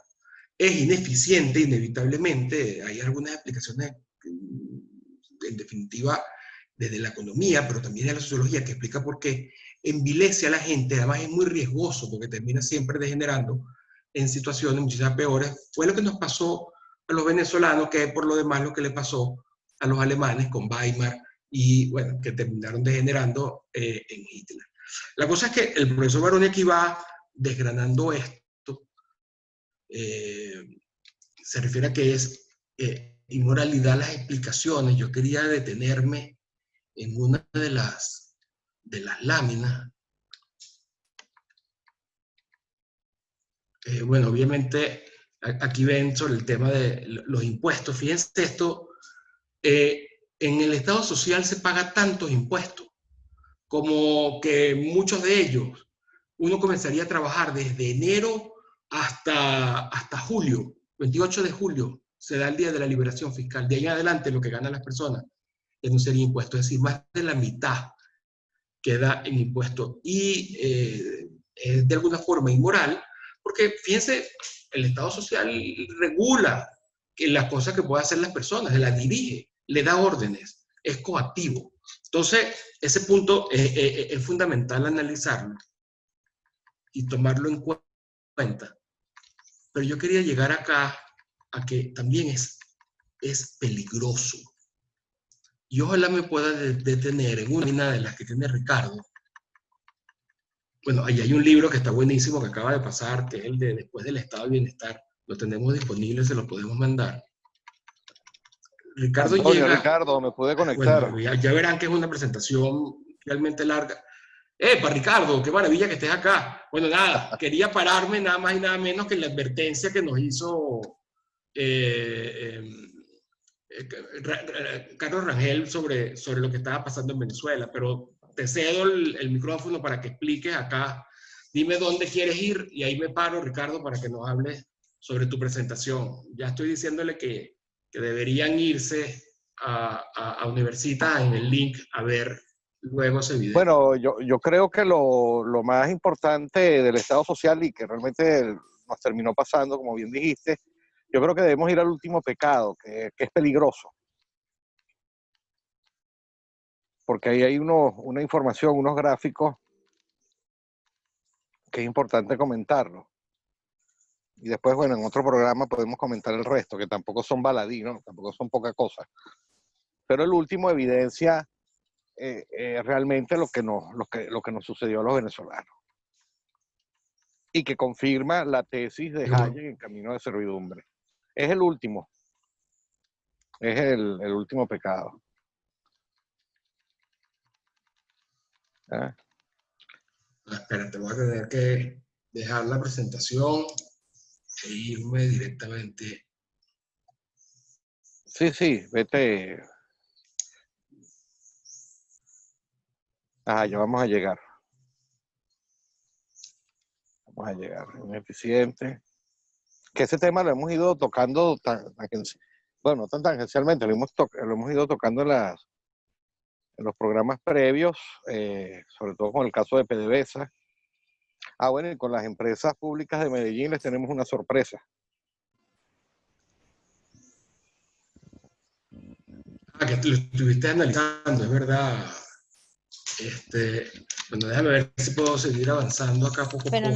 es ineficiente, inevitablemente, hay algunas explicaciones en definitiva desde la economía, pero también de la sociología, que explica por qué envilece a la gente, además es muy riesgoso, porque termina siempre degenerando en situaciones muchísimas peores. Fue lo que nos pasó a los venezolanos, que es por lo demás lo que le pasó a los alemanes con Weimar y bueno, que terminaron degenerando en Hitler. La cosa es que el profesor Baroni aquí va desgranando esto, se refiere a que es inmoralidad las explicaciones. Yo quería detenerme en una de las láminas. Bueno, obviamente aquí ven sobre el tema de los impuestos. Fíjense esto, en el Estado social se paga tantos impuestos como que muchos de ellos uno comenzaría a trabajar desde enero hasta julio, 28 de julio, se da el día de la liberación fiscal. De ahí en adelante lo que ganan las personas no sería impuesto, es decir, más de la mitad queda en impuesto. Y es de alguna forma inmoral, porque fíjense, el Estado social regula las cosas que pueden hacer las personas, las dirige, le da órdenes, es coactivo. Entonces, ese punto es fundamental analizarlo y tomarlo en cuenta. Pero yo quería llegar acá a que también es peligroso. Y ojalá me pueda detener en una de las que tiene Ricardo. Bueno, ahí hay un libro que está buenísimo que acaba de pasar, que es el de Después del Estado de Bienestar. Lo tenemos disponible, se lo podemos mandar. Ricardo Antonio, llega... Ricardo, me pude conectar. Bueno, ya verán que es una presentación realmente larga. ¡Epa, Ricardo! ¡Qué maravilla que estés acá! Bueno, nada, quería pararme nada más y nada menos que en la advertencia que nos hizo Carlos Rangel sobre lo que estaba pasando en Venezuela, pero te cedo el micrófono para que expliques acá. Dime dónde quieres ir y ahí me paro, Ricardo, para que nos hables sobre tu presentación. Ya estoy diciéndole que deberían irse a Universitas en el link a ver luego ese video. Bueno, yo creo que lo más importante del Estado social y que realmente nos terminó pasando, como bien dijiste, yo creo que debemos ir al último pecado, que es peligroso. Porque ahí hay una información, unos gráficos que es importante comentarlo. Y después, bueno, en otro programa podemos comentar el resto, que tampoco son baladí, ¿no? Tampoco son poca cosa. Pero el último evidencia realmente lo que nos sucedió a los venezolanos. Y que confirma la tesis de Hayek en Camino de Servidumbre. Es el último. Es el último pecado. ¿Ah? Espérate, voy a tener que dejar la presentación e irme directamente. Sí, vete. Ya vamos a llegar. Vamos a llegar. Un eficiente. Que ese tema lo hemos ido tocando, no tan tangencialmente, lo hemos ido tocando en los programas previos, sobre todo con el caso de PDVSA. Bueno, y con las empresas públicas de Medellín les tenemos una sorpresa. Que lo estuviste analizando, es verdad. Bueno, déjame ver si puedo seguir avanzando acá poco a poco. Pero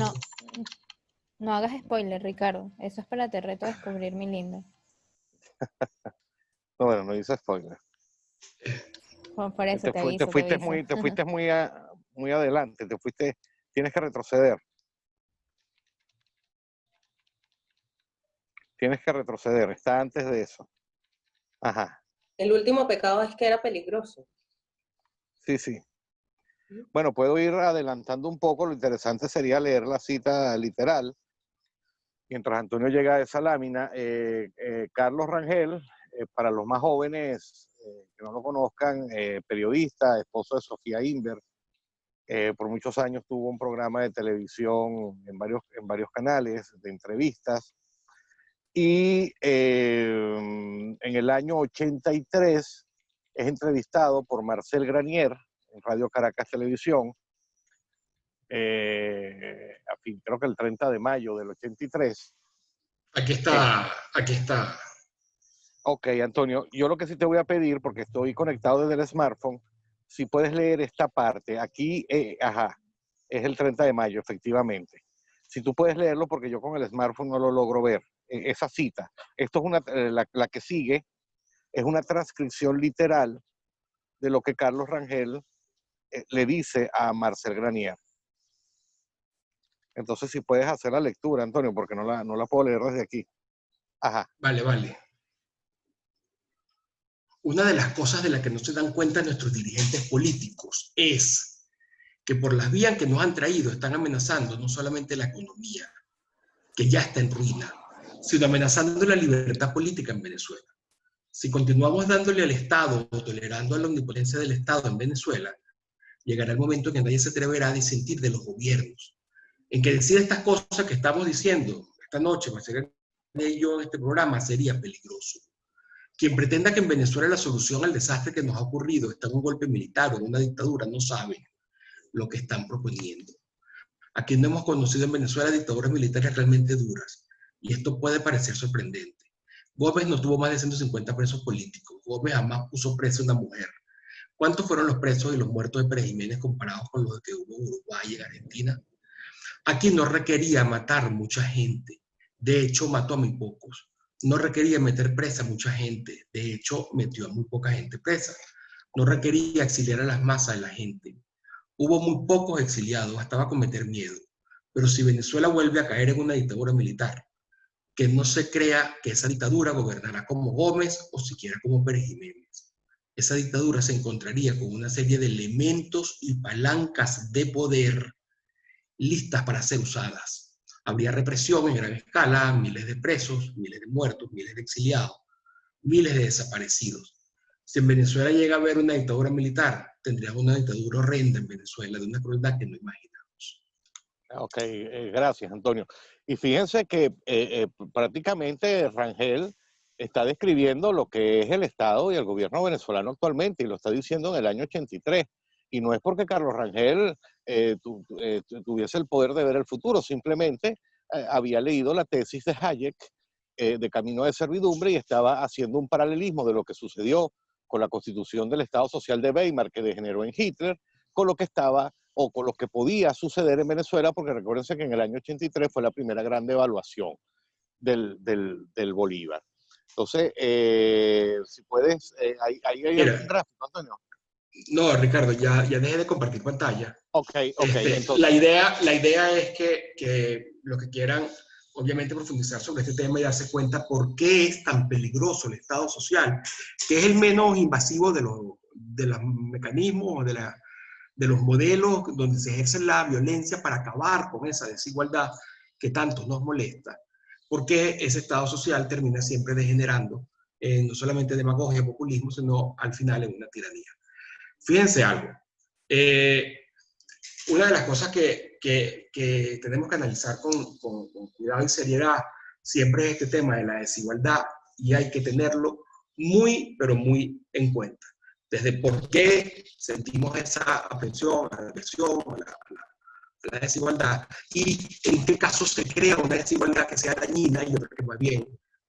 no hagas spoiler, Ricardo. Eso es para Te Reto a Descubrir, mi lindo. No, bueno, no hice spoiler. Por eso te aviso. Te fuiste muy adelante, tienes que retroceder. Tienes que retroceder, está antes de eso. Ajá. El último pecado es que era peligroso. Sí. Bueno, puedo ir adelantando un poco, lo interesante sería leer la cita literal. Mientras Antonio llega a esa lámina, Carlos Rangel, para los más jóvenes que no lo conozcan, periodista, esposo de Sofía Inver, por muchos años tuvo un programa de televisión en varios canales de entrevistas. Y en el año 83 es entrevistado por Marcel Granier en Radio Caracas Televisión, creo que el 30 de mayo del 83. Aquí está. Ok, Antonio, yo lo que sí te voy a pedir, porque estoy conectado desde el smartphone, si puedes leer esta parte. Aquí, es el 30 de mayo, efectivamente. Si tú puedes leerlo, porque yo con el smartphone no lo logro ver. Esa cita. Esto es la que sigue, es una transcripción literal de lo que Carlos Rangel le dice a Marcel Granier. Entonces, si puedes hacer la lectura, Antonio, porque no la puedo leer desde aquí. Ajá. Vale. Una de las cosas de las que no se dan cuenta nuestros dirigentes políticos es que por las vías que nos han traído están amenazando no solamente la economía, que ya está en ruina, sino amenazando la libertad política en Venezuela. Si continuamos dándole al Estado o tolerando la omnipotencia del Estado en Venezuela, llegará el momento en que nadie se atreverá a disentir de los gobiernos, en que decir estas cosas que estamos diciendo esta noche, Marcel y yo en este programa, sería peligroso. Quien pretenda que en Venezuela la solución al desastre que nos ha ocurrido está en un golpe militar o en una dictadura no sabe lo que están proponiendo. Aquí no hemos conocido en Venezuela dictaduras militares realmente duras, y esto puede parecer sorprendente. Gómez no tuvo más de 150 presos políticos. Gómez jamás puso preso a una mujer. ¿Cuántos fueron los presos y los muertos de Pérez Jiménez comparados con los que hubo en Uruguay y en Argentina? Aquí no requería matar mucha gente. De hecho, mató a muy pocos. No requería meter presa a mucha gente. De hecho, metió a muy poca gente presa. No requería exiliar a las masas de la gente. Hubo muy pocos exiliados, bastaba con meter miedo. Pero si Venezuela vuelve a caer en una dictadura militar, que no se crea que esa dictadura gobernará como Gómez o siquiera como Pérez Jiménez. Esa dictadura se encontraría con una serie de elementos y palancas de poder listas para ser usadas. Habría represión en gran escala, miles de presos, miles de muertos, miles de exiliados, miles de desaparecidos. Si en Venezuela llega a haber una dictadura militar, tendríamos una dictadura horrenda en Venezuela, de una crueldad que no imaginamos. Ok, gracias, Antonio. Y fíjense que prácticamente Rangel está describiendo lo que es el Estado y el gobierno venezolano actualmente, y lo está diciendo en el año 83. Y no es porque Carlos Rangel tuviese el poder de ver el futuro, simplemente había leído la tesis de Hayek de Camino de Servidumbre y estaba haciendo un paralelismo de lo que sucedió con la constitución del Estado Social de Weimar, que degeneró en Hitler, con lo que estaba o con lo que podía suceder en Venezuela, porque recuérdense que en el año 83 fue la primera gran devaluación del Bolívar. Entonces, si puedes, ahí hay un gráfico, Antonio. No, Ricardo, ya dejé de compartir pantalla. Ok. Entonces, la idea es que los que quieran, obviamente, profundizar sobre este tema y darse cuenta por qué es tan peligroso el Estado social, que es el menos invasivo de los mecanismos, de los modelos donde se ejerce la violencia para acabar con esa desigualdad que tanto nos molesta, porque ese Estado social termina siempre degenerando no solamente demagogia, populismo, sino al final en una tiranía. Fíjense algo, una de las cosas que tenemos que analizar con cuidado y seriedad siempre es este tema de la desigualdad, y hay que tenerlo muy, pero muy en cuenta. Desde por qué sentimos esa aprehensión, la represión, la desigualdad, y en qué caso se crea una desigualdad que sea dañina, y otra que más bien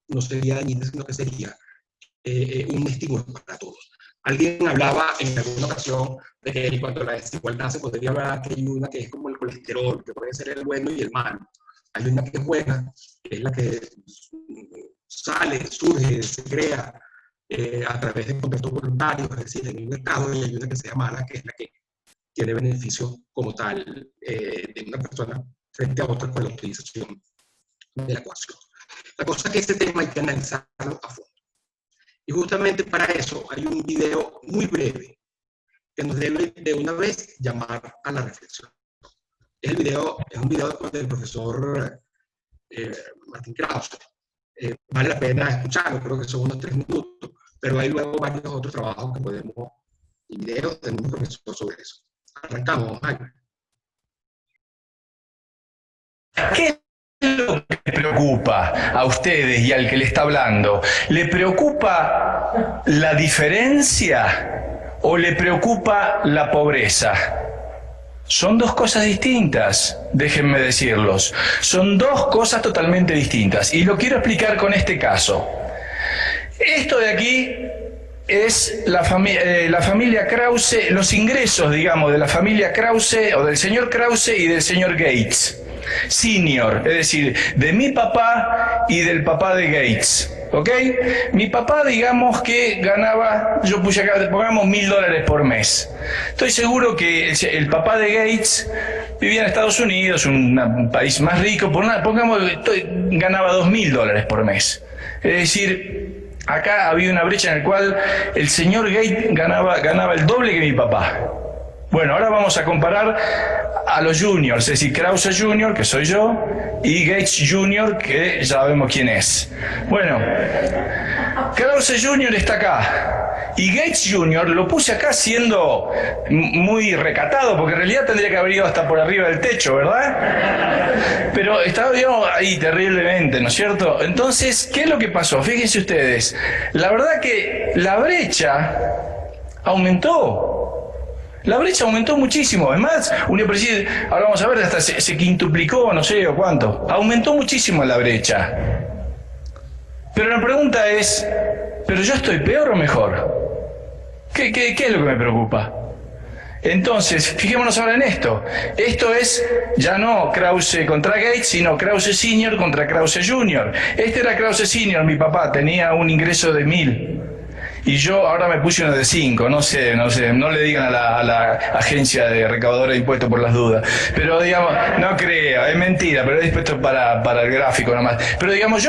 no sería dañina, sino que sería un estímulo para todos. Alguien hablaba en alguna ocasión de que en cuanto a la desigualdad se podría hablar que hay una que es como el colesterol, que puede ser el bueno y el malo. Hay una que es buena, que es la que sale, surge, se crea a través de contratos voluntarios, es decir, en un mercado, y hay una que sea mala, que es la que tiene beneficio como tal de una persona frente a otra con la utilización de la coacción. La cosa es que este tema hay que analizarlo a fondo. Y justamente para eso hay un video muy breve que nos debe de una vez llamar a la reflexión. Es un video del profesor Martín Krause. Vale la pena escucharlo, creo que son unos 3 minutos, pero hay luego varios otros trabajos que podemos, y videos de un profesor sobre eso. Arrancamos, Jaime. ¿Qué es lo que le preocupa a ustedes y al que le está hablando? ¿Le preocupa la diferencia o le preocupa la pobreza? Son dos cosas distintas, déjenme decirlos. Son dos cosas totalmente distintas. Y lo quiero explicar con este caso. Esto de aquí es la familia Krause, los ingresos, digamos, de la familia Krause, o del señor Krause y del señor Gates. Senior, es decir, de mi papá y del papá de Gates. ¿ok? Mi papá, digamos que ganaba, yo puse acá, pongamos $1.000 por mes. Estoy seguro que el papá de Gates vivía en Estados Unidos, un país más rico, pongamos que ganaba $2.000 por mes. Es decir, acá había una brecha en la cual el señor Gates ganaba el doble que mi papá. Bueno, ahora vamos a comparar a los juniors, es decir, Krause Jr., que soy yo, y Gates Jr., que ya sabemos quién es. Bueno, Krause Jr. está acá, y Gates Jr. lo puse acá siendo muy recatado, porque en realidad tendría que haber ido hasta por arriba del techo, ¿verdad? Pero estaba yo ahí terriblemente, ¿no es cierto? Entonces, ¿qué es lo que pasó? Fíjense ustedes, la verdad que la brecha aumentó. La brecha aumentó muchísimo. Además, ahora vamos a ver, hasta se quintuplicó, no sé o cuánto. Aumentó muchísimo la brecha. Pero la pregunta es, ¿pero yo estoy peor o mejor? ¿Qué es lo que me preocupa? Entonces, fijémonos ahora en esto. Esto es ya no Krause contra Gates, sino Krause Sr. contra Krause Jr. Este era Krause Sr., mi papá, tenía un ingreso de 1.000. Y yo ahora me puse uno de 5, no sé, no le digan a la agencia de recaudadora de impuestos por las dudas. Pero digamos, no creo, es mentira, pero es dispuesto para el gráfico nomás. Pero digamos,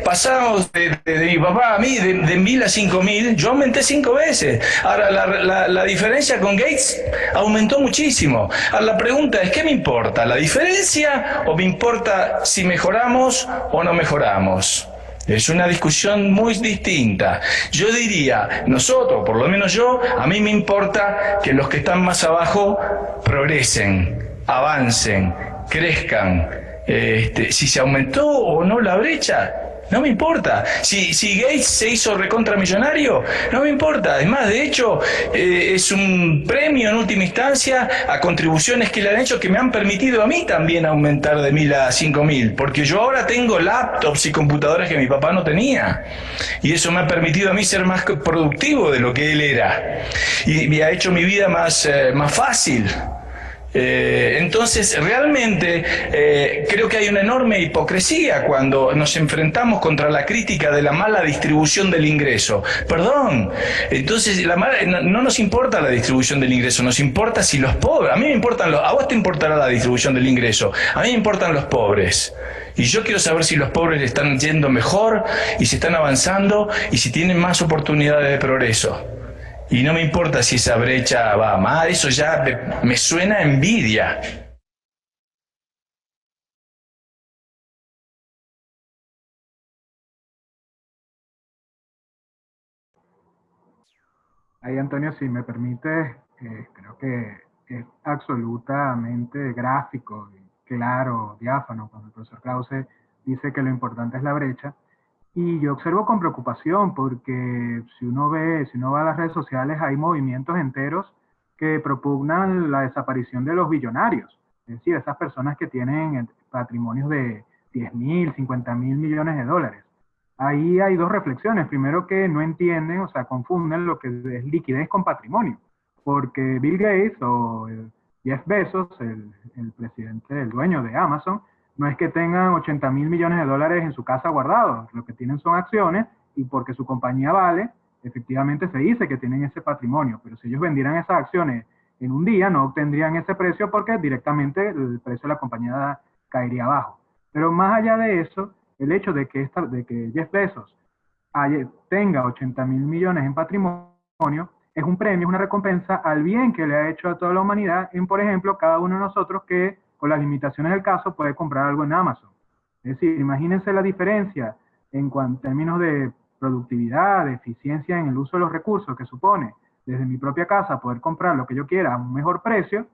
pasamos de mi papá a mí, de 1.000 a 5.000, yo aumenté 5 veces. Ahora, la diferencia con Gates aumentó muchísimo. Ahora, la pregunta es, ¿qué me importa? ¿La diferencia o me importa si mejoramos o no mejoramos? Es una discusión muy distinta. Yo diría, nosotros, por lo menos yo, a mí me importa que los que están más abajo progresen, avancen, crezcan. Si se aumentó o no la brecha, no me importa. Si Gates se hizo recontramillonario, no me importa. Además, de hecho, es un premio en última instancia a contribuciones que le han hecho que me han permitido a mí también aumentar de 1.000 a 5.000. Porque yo ahora tengo laptops y computadoras que mi papá no tenía. Y eso me ha permitido a mí ser más productivo de lo que él era. Y me ha hecho mi vida más fácil. Entonces, realmente creo que hay una enorme hipocresía cuando nos enfrentamos contra la crítica de la mala distribución del ingreso. Perdón, entonces no nos importa la distribución del ingreso, nos importa si los pobres, a mí me importan a vos te importará la distribución del ingreso, a mí me importan los pobres. Y yo quiero saber si los pobres le están yendo mejor y si están avanzando y si tienen más oportunidades de progreso. Y no me importa si esa brecha va mal, eso ya me suena a envidia. Ahí, Antonio, si me permites, creo que es absolutamente gráfico, claro, diáfano, cuando el profesor Krause dice que lo importante es la brecha. Y yo observo con preocupación porque si uno va a las redes sociales, hay movimientos enteros que propugnan la desaparición de los billonarios. Es decir, esas personas que tienen patrimonios de 10.000, 50.000 millones de dólares. Ahí hay dos reflexiones. Primero, que no entienden, o sea, confunden lo que es liquidez con patrimonio. Porque Bill Gates o Jeff Bezos, el presidente, el dueño de Amazon, no es que tengan 80.000 millones de dólares en su casa guardados, lo que tienen son acciones y porque su compañía vale, efectivamente se dice que tienen ese patrimonio, pero si ellos vendieran esas acciones en un día no obtendrían ese precio porque directamente el precio de la compañía caería abajo. Pero más allá de eso, el hecho de que Jeff Bezos tenga 80.000 millones en patrimonio es un premio, es una recompensa al bien que le ha hecho a toda la humanidad en, por ejemplo, cada uno de nosotros que con las limitaciones del caso, puede comprar algo en Amazon. Es decir, imagínense la diferencia en términos de productividad, de eficiencia en el uso de los recursos que supone desde mi propia casa poder comprar lo que yo quiera a un mejor precio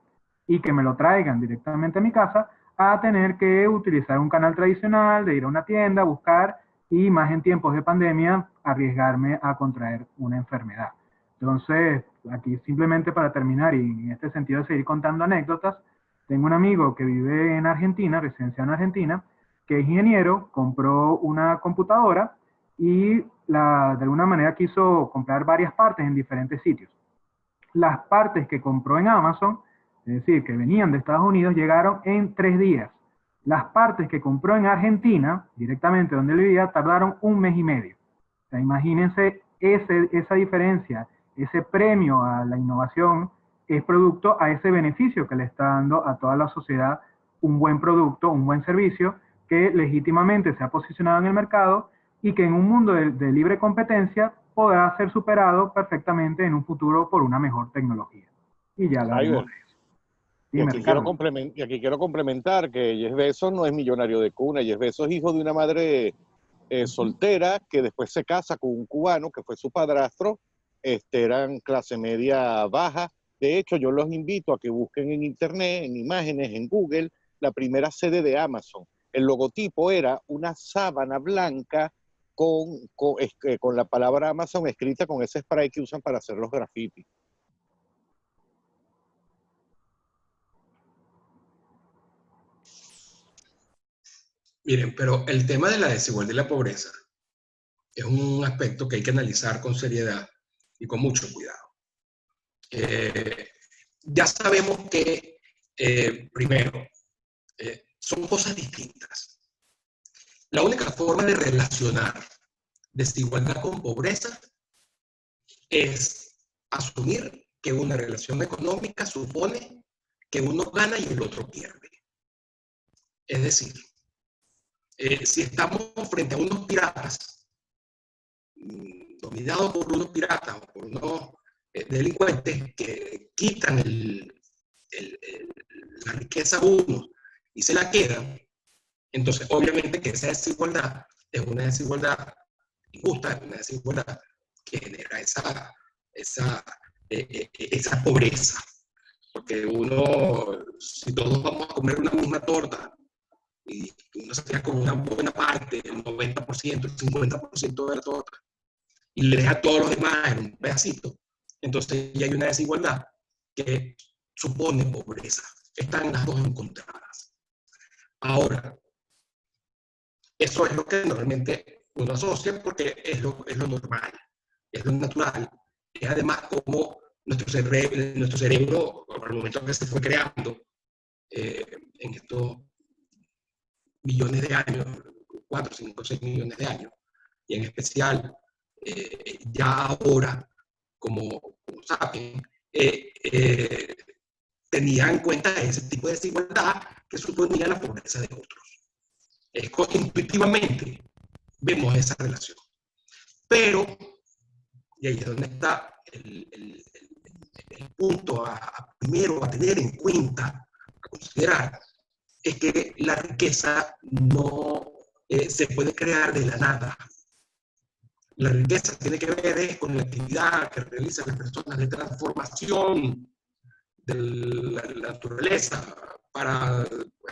y que me lo traigan directamente a mi casa, a tener que utilizar un canal tradicional, de ir a una tienda, buscar, y más en tiempos de pandemia, arriesgarme a contraer una enfermedad. Entonces, aquí simplemente para terminar, y en este sentido de seguir contando anécdotas, tengo un amigo que vive en Argentina, residenciado en Argentina, que es ingeniero, compró una computadora y de alguna manera quiso comprar varias partes en diferentes sitios. Las partes que compró en Amazon, es decir, que venían de Estados Unidos, llegaron en 3 días. Las partes que compró en Argentina, directamente donde él vivía, tardaron 1 mes y medio. sea, imagínense esa diferencia, ese premio a la innovación es producto a ese beneficio que le está dando a toda la sociedad un buen producto, un buen servicio que legítimamente se ha posicionado en el mercado y que en un mundo de libre competencia podrá ser superado perfectamente en un futuro por una mejor tecnología. Y ya hablaremos de eso. Y aquí quiero complementar que Jeff Bezos no es millonario de cuna. Jeff Bezos es hijo de una madre soltera que después se casa con un cubano que fue su padrastro. Eran clase media baja. De hecho, yo los invito a que busquen en internet, en imágenes, en Google, la primera sede de Amazon. El logotipo era una sábana blanca con la palabra Amazon escrita con ese spray que usan para hacer los grafitis. Miren, pero el tema de la desigualdad y la pobreza es un aspecto que hay que analizar con seriedad y con mucho cuidado. Ya sabemos que, primero, son cosas distintas. La única forma de relacionar desigualdad con pobreza es asumir que una relación económica supone que uno gana y el otro pierde. Es decir, si estamos frente a unos piratas, dominados por unos piratas o por unos delincuentes que quitan la riqueza a uno y se la quedan, entonces obviamente que esa desigualdad es una desigualdad injusta, una desigualdad que genera esa pobreza. Porque uno, si todos vamos a comer una misma torta, y uno se queda con una buena parte, el 90%, el 50% de la torta, y le deja a todos los demás en un pedacito, entonces ya hay una desigualdad que supone pobreza. Están las dos encontradas. Ahora, eso es lo que normalmente uno asocia porque es lo normal, es lo natural. Es además como nuestro cerebro, al momento que se fue creando en estos millones de años, 4, 5, 6 millones de años, y en especial ya ahora, como saben, tenía en cuenta ese tipo de desigualdad que suponía la pobreza de otros. Intuitivamente vemos esa relación. Pero, y ahí es donde está el punto primero a tener en cuenta, a considerar, es que la riqueza no se puede crear de la nada. La riqueza tiene que ver con la actividad que realizan las personas de transformación de la naturaleza para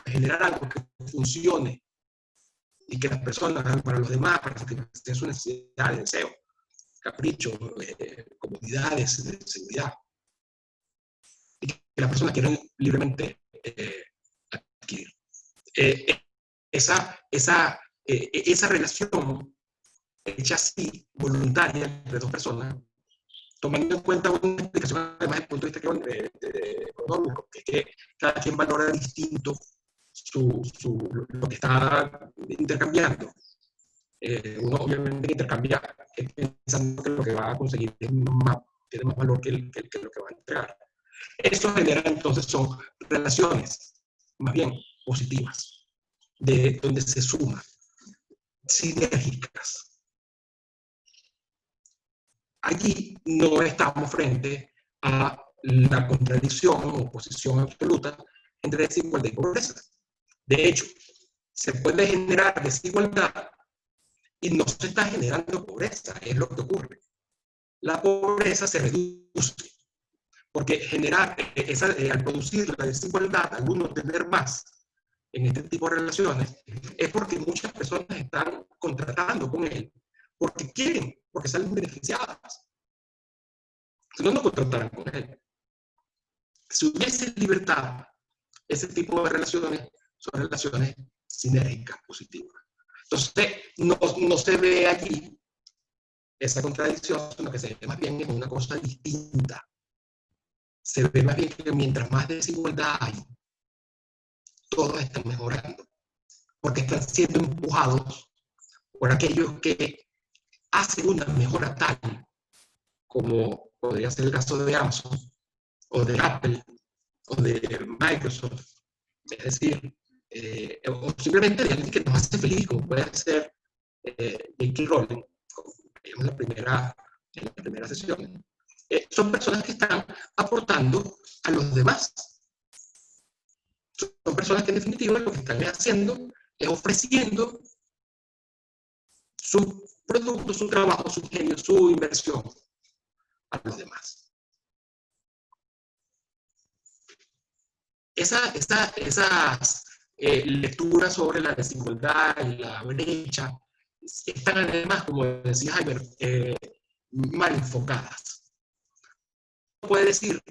generar algo que funcione y que las personas, para los demás, para satisfacer sus necesidades, deseos, caprichos, comodidades, seguridad, y que las personas quieran libremente adquirir. Esa relación hecha así, voluntaria, entre dos personas, tomando en cuenta una explicación además desde el punto de vista económico, que es que cada quien valora distinto lo que está intercambiando. Uno obviamente intercambia pensando que lo que va a conseguir tiene más valor que lo que va a entregar. Eso genera entonces son relaciones más bien positivas, de donde se suman, sinérgicas. Allí no estamos frente a la contradicción o oposición absoluta entre desigualdad y pobreza. De hecho, se puede generar desigualdad y no se está generando pobreza, es lo que ocurre. La pobreza se reduce, porque al producir la desigualdad, al uno tener más en este tipo de relaciones, es porque muchas personas están contratando con él, porque quieren, porque salen beneficiadas. Si no, no contrataran con él. Si hubiese libertad, ese tipo de relaciones son relaciones sinérgicas, positivas. Entonces, no se ve allí esa contradicción, sino que se ve más bien en una cosa distinta. Se ve más bien que mientras más desigualdad hay, todos están mejorando, porque están siendo empujados por aquellos que hacen una mejora tal, como podría ser el caso de Amazon, o de Apple, o de Microsoft, es decir, o simplemente de alguien que nos hace feliz, como puede ser J.K. Rowling, como vimos en la primera sesión. Son personas que están aportando a los demás. Son personas que en definitiva lo que están haciendo es ofreciendo su producto, su trabajo, su genio, su inversión a los demás. Esas lecturas sobre la desigualdad y la brecha están además, como decía Jaime, mal enfocadas. Puede decir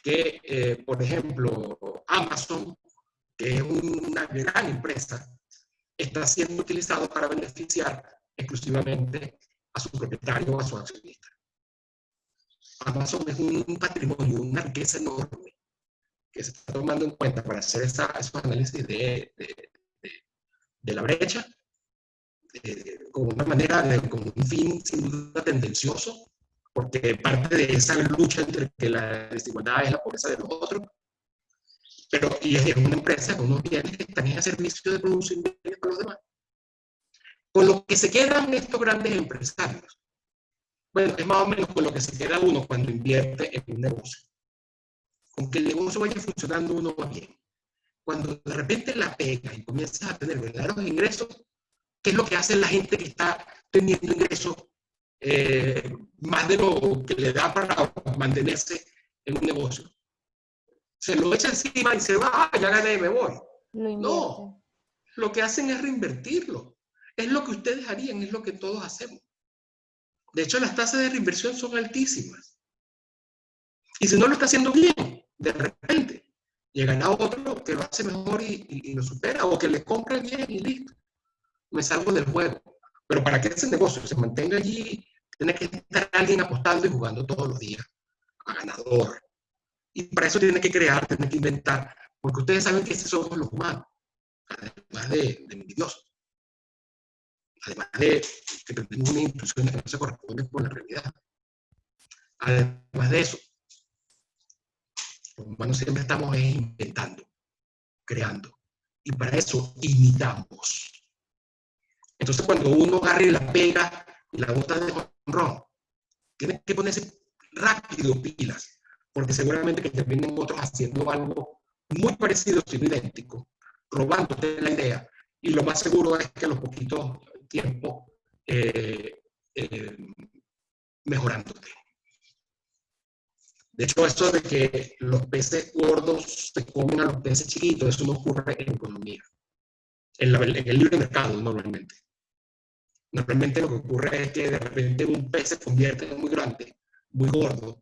que, por ejemplo, Amazon, que es una gran empresa, está siendo utilizado para beneficiar exclusivamente a su propietario o a su accionista. Amazon es un patrimonio, una riqueza enorme que se está tomando en cuenta para hacer esos análisis de la brecha, como una manera, como un fin sin duda tendencioso, porque parte de esa lucha entre que la desigualdad es la pobreza de los otros, pero y es una empresa con unos bienes que están en servicio de producir bienes para los demás. Con lo que se quedan estos grandes empresarios, bueno, es más o menos con lo que se queda uno cuando invierte en un negocio. Con que el negocio vaya funcionando uno va bien. Cuando de repente la pega y comienzas a tener verdaderos ingresos, ¿qué es lo que hace la gente que está teniendo ingresos más de lo que le da para mantenerse en un negocio? Se lo echa encima y se va, ya gané y me voy. No, lo que hacen es reinvertirlo. Es lo que ustedes harían, es lo que todos hacemos. De hecho, las tasas de reinversión son altísimas. Y si no lo está haciendo bien, de repente, llegará otro que lo hace mejor y lo supera, o que le compra bien y listo. Me salgo del juego. Pero para que ese negocio se mantenga allí, tiene que estar alguien apostando y jugando todos los días a ganador. Y para eso tiene que crear, tiene que inventar, porque ustedes saben que esos somos los humanos, además de envidiosos. Además de que tenemos una intuición que no se corresponde con la realidad. Además de eso, los humanos siempre estamos inventando, creando. Y para eso imitamos. Entonces, cuando uno agarra y la pega y la bota de honrón, tiene que ponerse rápido pilas, porque seguramente que terminen otros haciendo algo muy parecido, sino idéntico, robándote la idea. Y lo más seguro es que a los poquitos tiempos mejorándote. De hecho, eso de que los peces gordos se comen a los peces chiquitos, eso no ocurre en economía. En el libre mercado, normalmente. Normalmente lo que ocurre es que de repente un pez se convierte en muy grande, muy gordo,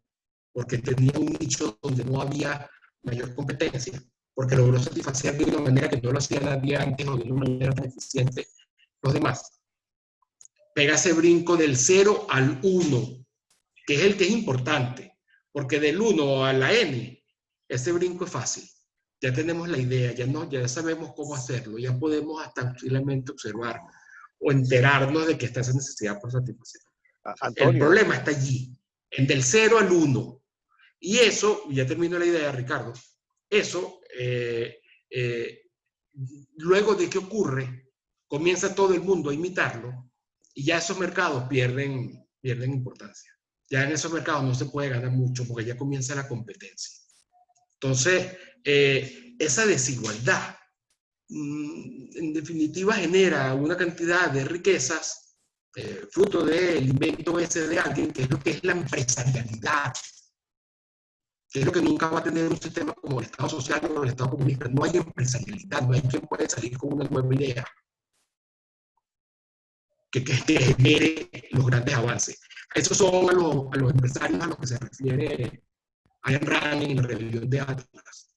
porque tenía un nicho donde no había mayor competencia, porque logró satisfacer de una manera que no lo hacía nadie antes o de una manera tan eficiente los demás. Pega ese brinco del 0 al 1, que es el que es importante, porque del 1 a la n, ese brinco es fácil. Ya tenemos la idea, ya sabemos cómo hacerlo, ya podemos hasta posiblemente observar o enterarnos de que está esa necesidad por satisfacer. Antonio. El problema está allí, en del 0 al 1. Y eso, ya termino la idea, Ricardo, eso, luego de que ocurre, comienza todo el mundo a imitarlo y ya esos mercados pierden importancia. Ya en esos mercados no se puede ganar mucho porque ya comienza la competencia. Entonces, esa desigualdad en definitiva genera una cantidad de riquezas fruto del invento ese de alguien, que es lo que es la empresarialidad, que es lo que nunca va a tener un sistema como el Estado social o el Estado comunista. No hay empresarialidad, no hay quien puede salir con una nueva idea que genere los grandes avances. Esos son a los empresarios a los que se refiere Ayn Rand en la rebelión de Atlas,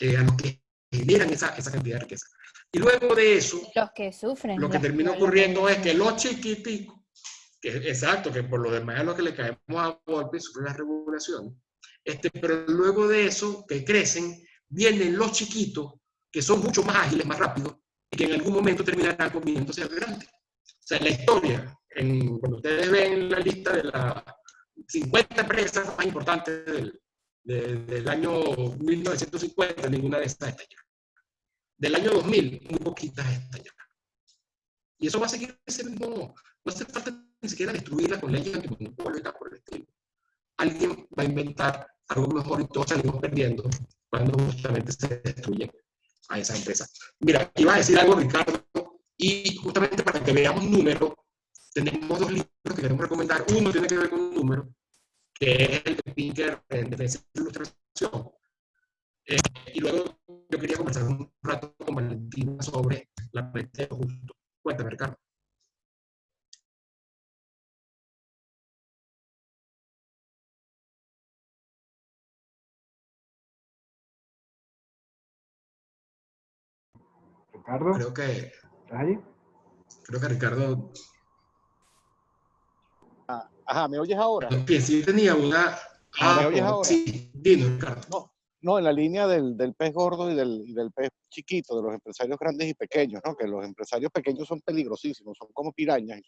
a los que generan esa cantidad de riqueza. Y luego de eso, los que sufren, lo que termina ocurriendo es que los chiquiticos, exacto, que por lo demás es lo que le caemos a golpe y sufren las regulaciones, pero luego de eso, que crecen, vienen los chiquitos, que son mucho más ágiles, más rápidos, y que en algún momento terminarán comiéndose al grande. O sea, la historia cuando ustedes ven la lista de las 50 empresas más importantes del año 1950, ninguna de estas está allá. Del año 2000, muy poquitas están allá. Y eso va a seguir ese mismo, no hace falta ni siquiera destruirla con leyes antimonopolio y tal por el estilo. Alguien va a inventar algo mejor y todos salimos perdiendo cuando justamente se destruye a esa empresa. Mira, iba a decir algo, Ricardo, y justamente para que veamos números, tenemos dos libros que queremos recomendar. Uno tiene que ver con un número, que es el de Pinker en Defensa de la Ilustración. Y luego yo quería conversar un rato con Valentina sobre la mente de lo justo. Cuéntame, Ricardo. Ricardo, Creo que ¿estás allí? Ricardo, Ajá, ¿me oyes ahora? que sí tenía una... ¿Me oyes ahora? Sí, dino, Ricardo. No, en la línea del pez gordo y del pez chiquito, de los empresarios grandes y pequeños, ¿no? Que los empresarios pequeños son peligrosísimos, son como pirañas,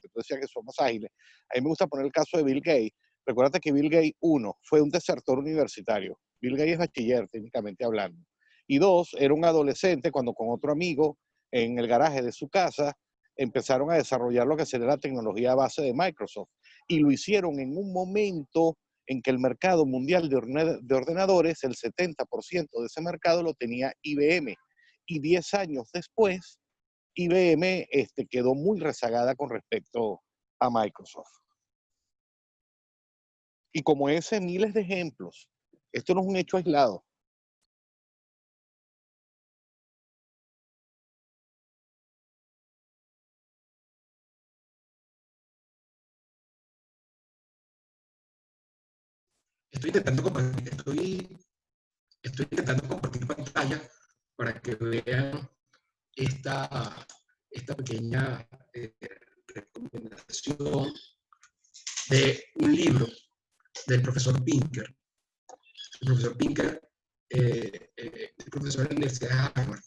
tú decías que son más ágiles. A mí me gusta poner el caso de Bill Gates. Recuerda que Bill Gates, uno, fue un desertor universitario. Bill Gates es bachiller, técnicamente hablando. Y dos, era un adolescente cuando con otro amigo en el garaje de su casa empezaron a desarrollar lo que sería la tecnología base de Microsoft. Y lo hicieron en un momento en que el mercado mundial de ordenadores, el 70% de ese mercado lo tenía IBM. Y 10 años después, IBM quedó muy rezagada con respecto a Microsoft. Y como ese, miles de ejemplos. Esto no es un hecho aislado. Estoy intentando compartir pantalla para que vean esta pequeña recomendación de un libro del profesor Pinker. El profesor Pinker es profesor en la Universidad de Harvard.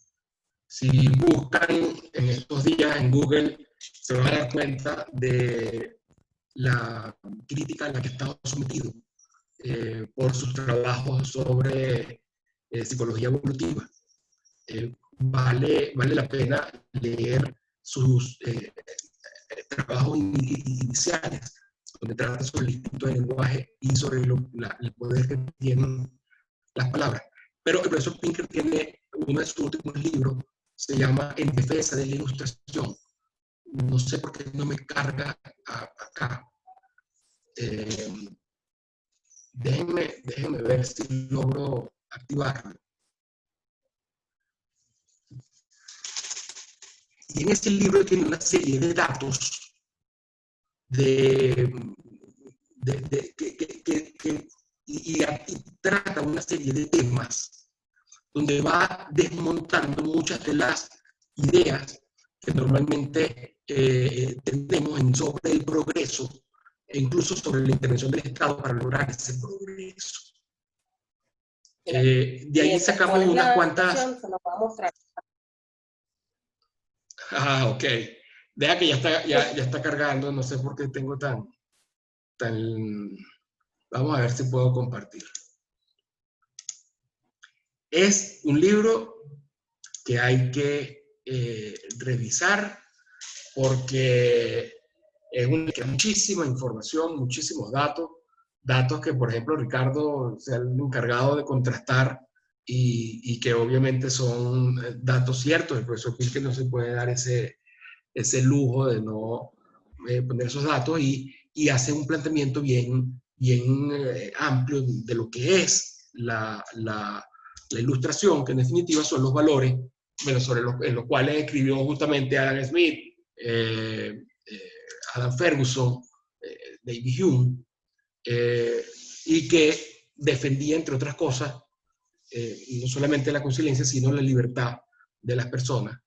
Si buscan en estos días en Google, se van a dar cuenta de la crítica a la que ha estado sometido por sus trabajos sobre psicología evolutiva. Vale la pena leer sus trabajos iniciales, donde trata sobre el instinto del lenguaje y sobre el poder que tienen las palabras. Pero el profesor Pinker tiene uno de sus últimos libros, se llama En defensa de la ilustración. No sé por qué no me carga acá. Déjenme ver si logro activarlo. Y en ese libro tiene una serie de datos y trata una serie de temas donde va desmontando muchas de las ideas que normalmente tenemos sobre el progreso e incluso sobre la intervención del Estado para lograr ese progreso. De ahí sacamos unas cuantas... Se nos va a mostrar. Ok. Deja que ya está cargando, no sé por qué tengo tan... Vamos a ver si puedo compartir. Es un libro que hay que revisar porque es muchísima información, muchísimos datos que, por ejemplo, Ricardo se ha encargado de contrastar y que obviamente son datos ciertos. El profesor Pinker no se puede dar ese lujo de no poner esos datos y hace un planteamiento bien amplio de lo que es la ilustración, que en definitiva son los valores en los cuales escribió justamente Adam Smith, Adam Ferguson, David Hume, y que defendía, entre otras cosas, no solamente la conciencia, sino la libertad de las personas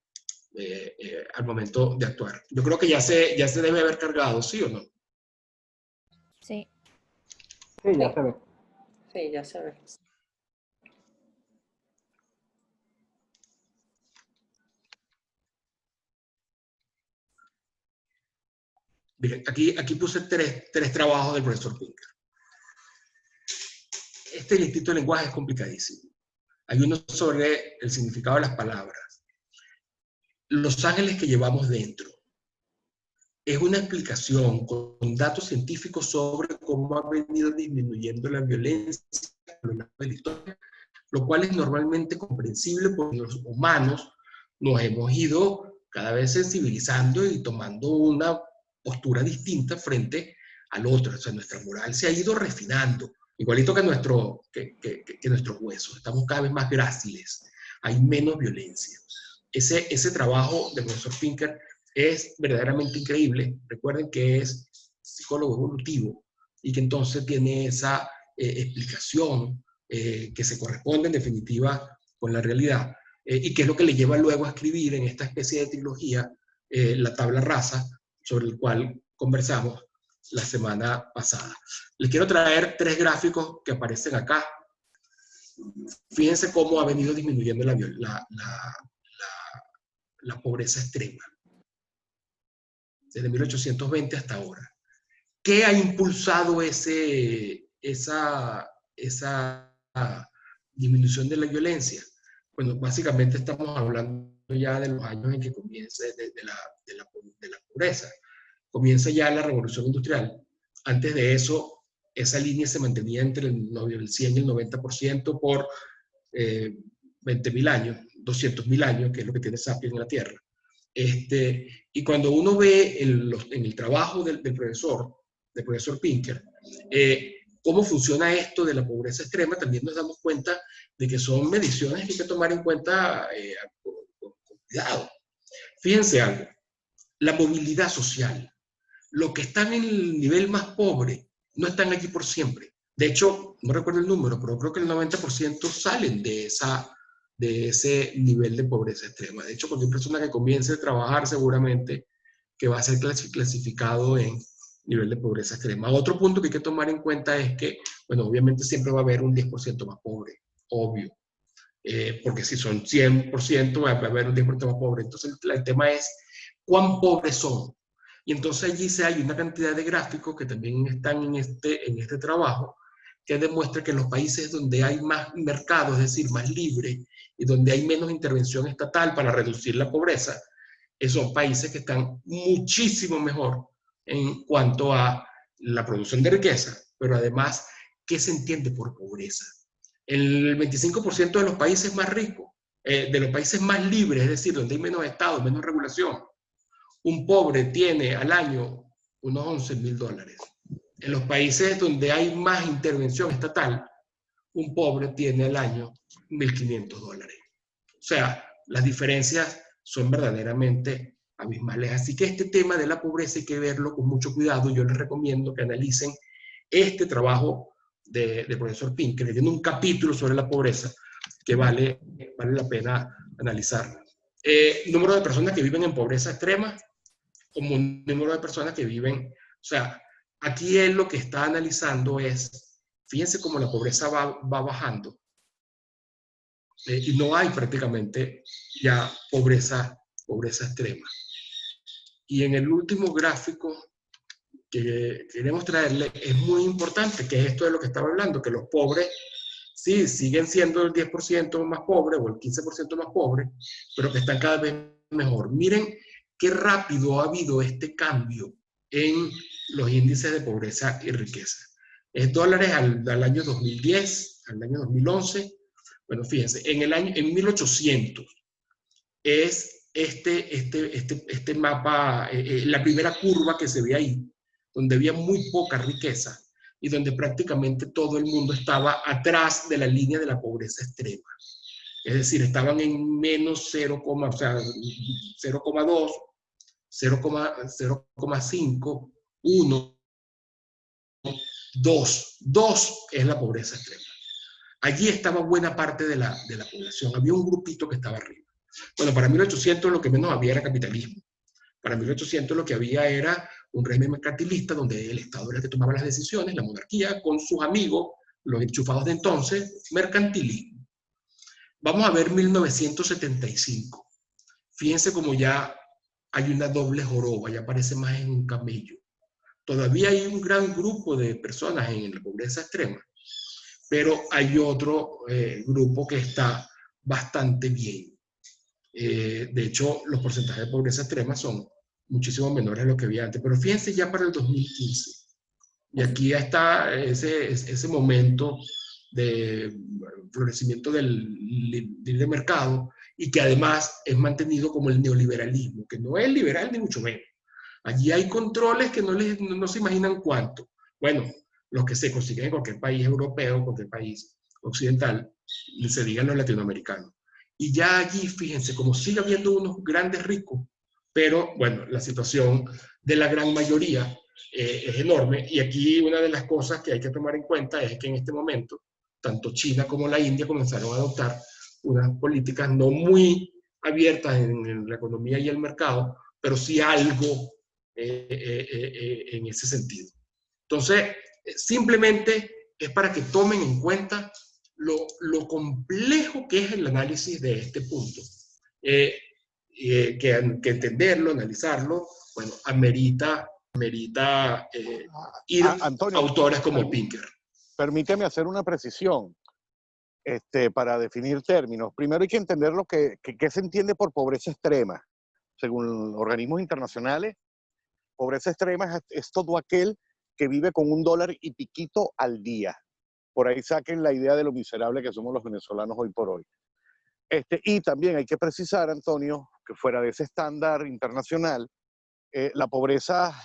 al momento de actuar. Yo creo que ya se debe haber cargado, ¿sí o no? Sí. Sí, ya se ve. Sí, ya se ve. Miren, aquí puse tres trabajos del profesor Pinker. Este listito de lenguaje es complicadísimo. Hay uno sobre el significado de las palabras. Los ángeles que llevamos dentro. Es una explicación con datos científicos sobre cómo ha venido disminuyendo la violencia a lo largo de la historia, lo cual es normalmente comprensible porque los humanos nos hemos ido cada vez sensibilizando y tomando una postura distinta frente al otro. O sea, nuestra moral se ha ido refinando, igualito que nuestros huesos. Estamos cada vez más gráciles, hay menos violencia. Ese trabajo del profesor Pinker es verdaderamente increíble. Recuerden que es psicólogo evolutivo y que entonces tiene esa explicación que se corresponde en definitiva con la realidad y que es lo que le lleva luego a escribir en esta especie de trilogía la tabla rasa, sobre el cual conversamos la semana pasada. Les quiero traer 3 gráficos que aparecen acá. Fíjense cómo ha venido disminuyendo la pobreza extrema desde 1820 hasta ahora. ¿Qué ha impulsado esa disminución de la violencia? Bueno, básicamente estamos hablando ya de los años en que comienza de la pobreza. Comienza ya la revolución industrial. Antes de eso, esa línea se mantenía entre el 100 y el 90% por 20.000 años, 200.000 años, que es lo que tiene Sapiens en la Tierra. Y cuando uno ve en el trabajo del profesor Pinker, cómo funciona esto de la pobreza extrema, también nos damos cuenta de que son mediciones que hay que tomar en cuenta con cuidado. Fíjense algo, la movilidad social. Los que están en el nivel más pobre no están allí por siempre. De hecho, no recuerdo el número, pero creo que el 90% salen de ese nivel de pobreza extrema. De hecho, cualquier persona que comience a trabajar seguramente que va a ser clasificado en nivel de pobreza extrema. Otro punto que hay que tomar en cuenta es que, bueno, obviamente siempre va a haber un 10% más pobre, obvio. Porque si son 100%, va a haber un 10% más pobre. Entonces, el tema es cuán pobres son. Y entonces allí hay una cantidad de gráficos que también están en este trabajo, que demuestra que en los países donde hay más mercado, es decir, más libre, y donde hay menos intervención estatal para reducir la pobreza, son países que están muchísimo mejor en cuanto a la producción de riqueza, pero además, ¿qué se entiende por pobreza? El 25% de los países más ricos, de los países más libres, es decir, donde hay menos Estado, menos regulación, un pobre tiene al año unos $11.000. En los países donde hay más intervención estatal, un pobre tiene al año $1.500. O sea, las diferencias son verdaderamente abismales. Así que este tema de la pobreza hay que verlo con mucho cuidado. Yo les recomiendo que analicen este trabajo del profesor Pinker, que tiene un capítulo sobre la pobreza que vale la pena analizar. Número de personas que viven en pobreza extrema, como un número de personas que viven, o sea, aquí él lo que está analizando es, fíjense cómo la pobreza va bajando, y no hay prácticamente ya pobreza extrema. Y en el último gráfico que queremos traerle es muy importante, que es esto de lo que estaba hablando, que los pobres sí siguen siendo el 10% más pobre o el 15% más pobre, pero que están cada vez mejor. Miren qué rápido ha habido este cambio en los índices de pobreza y riqueza. Es dólares al año 2010, al año 2011. Bueno, fíjense, en 1800 es este mapa, la primera curva que se ve ahí, donde había muy poca riqueza y donde prácticamente todo el mundo estaba atrás de la línea de la pobreza extrema. Es decir, estaban en menos 0,2, 0,5, 1, 2. 2 es la pobreza extrema. Allí estaba buena parte de la población. Había un grupito que estaba arriba. Bueno, para 1800 lo que menos había era capitalismo. Para 1800 lo que había era un régimen mercantilista donde el Estado era el que tomaba las decisiones, la monarquía con sus amigos, los enchufados de entonces, mercantilismo. Vamos a ver 1975. Fíjense como ya hay una doble joroba, ya parece más en un camello. todavía hay un gran grupo de personas en la pobreza extrema, pero hay otro grupo que está bastante bien. De hecho, los porcentajes de pobreza extrema son muchísimo menores a lo que había antes. Pero fíjense ya para el 2015. Y aquí ya está ese momento de florecimiento del libre mercado y que además es mantenido como el neoliberalismo, que no es liberal ni mucho menos. Allí hay controles que no se imaginan cuánto. Bueno, los que se consiguen en cualquier país europeo, cualquier país occidental, se digan los latinoamericanos. Y ya allí, fíjense, como sigue habiendo unos grandes ricos, pero bueno, la situación de la gran mayoría es enorme. Y aquí una de las cosas que hay que tomar en cuenta es que en este momento, tanto China como la India comenzaron a adoptar unas políticas no muy abiertas en la economía y el mercado, pero sí algo en ese sentido. Entonces, simplemente es para que tomen en cuenta lo complejo que es el análisis de este punto. Que entenderlo, analizarlo, bueno, amerita ir Antonio, a autores como Pinker. Permíteme hacer una precisión para definir términos. Primero hay que entender qué se entiende por pobreza extrema. Según organismos internacionales, pobreza extrema es todo aquel que vive con $1 y piquito al día. Por ahí saquen la idea de lo miserable que somos los venezolanos hoy por hoy. Y también hay que precisar, Antonio, que fuera de ese estándar internacional, la pobreza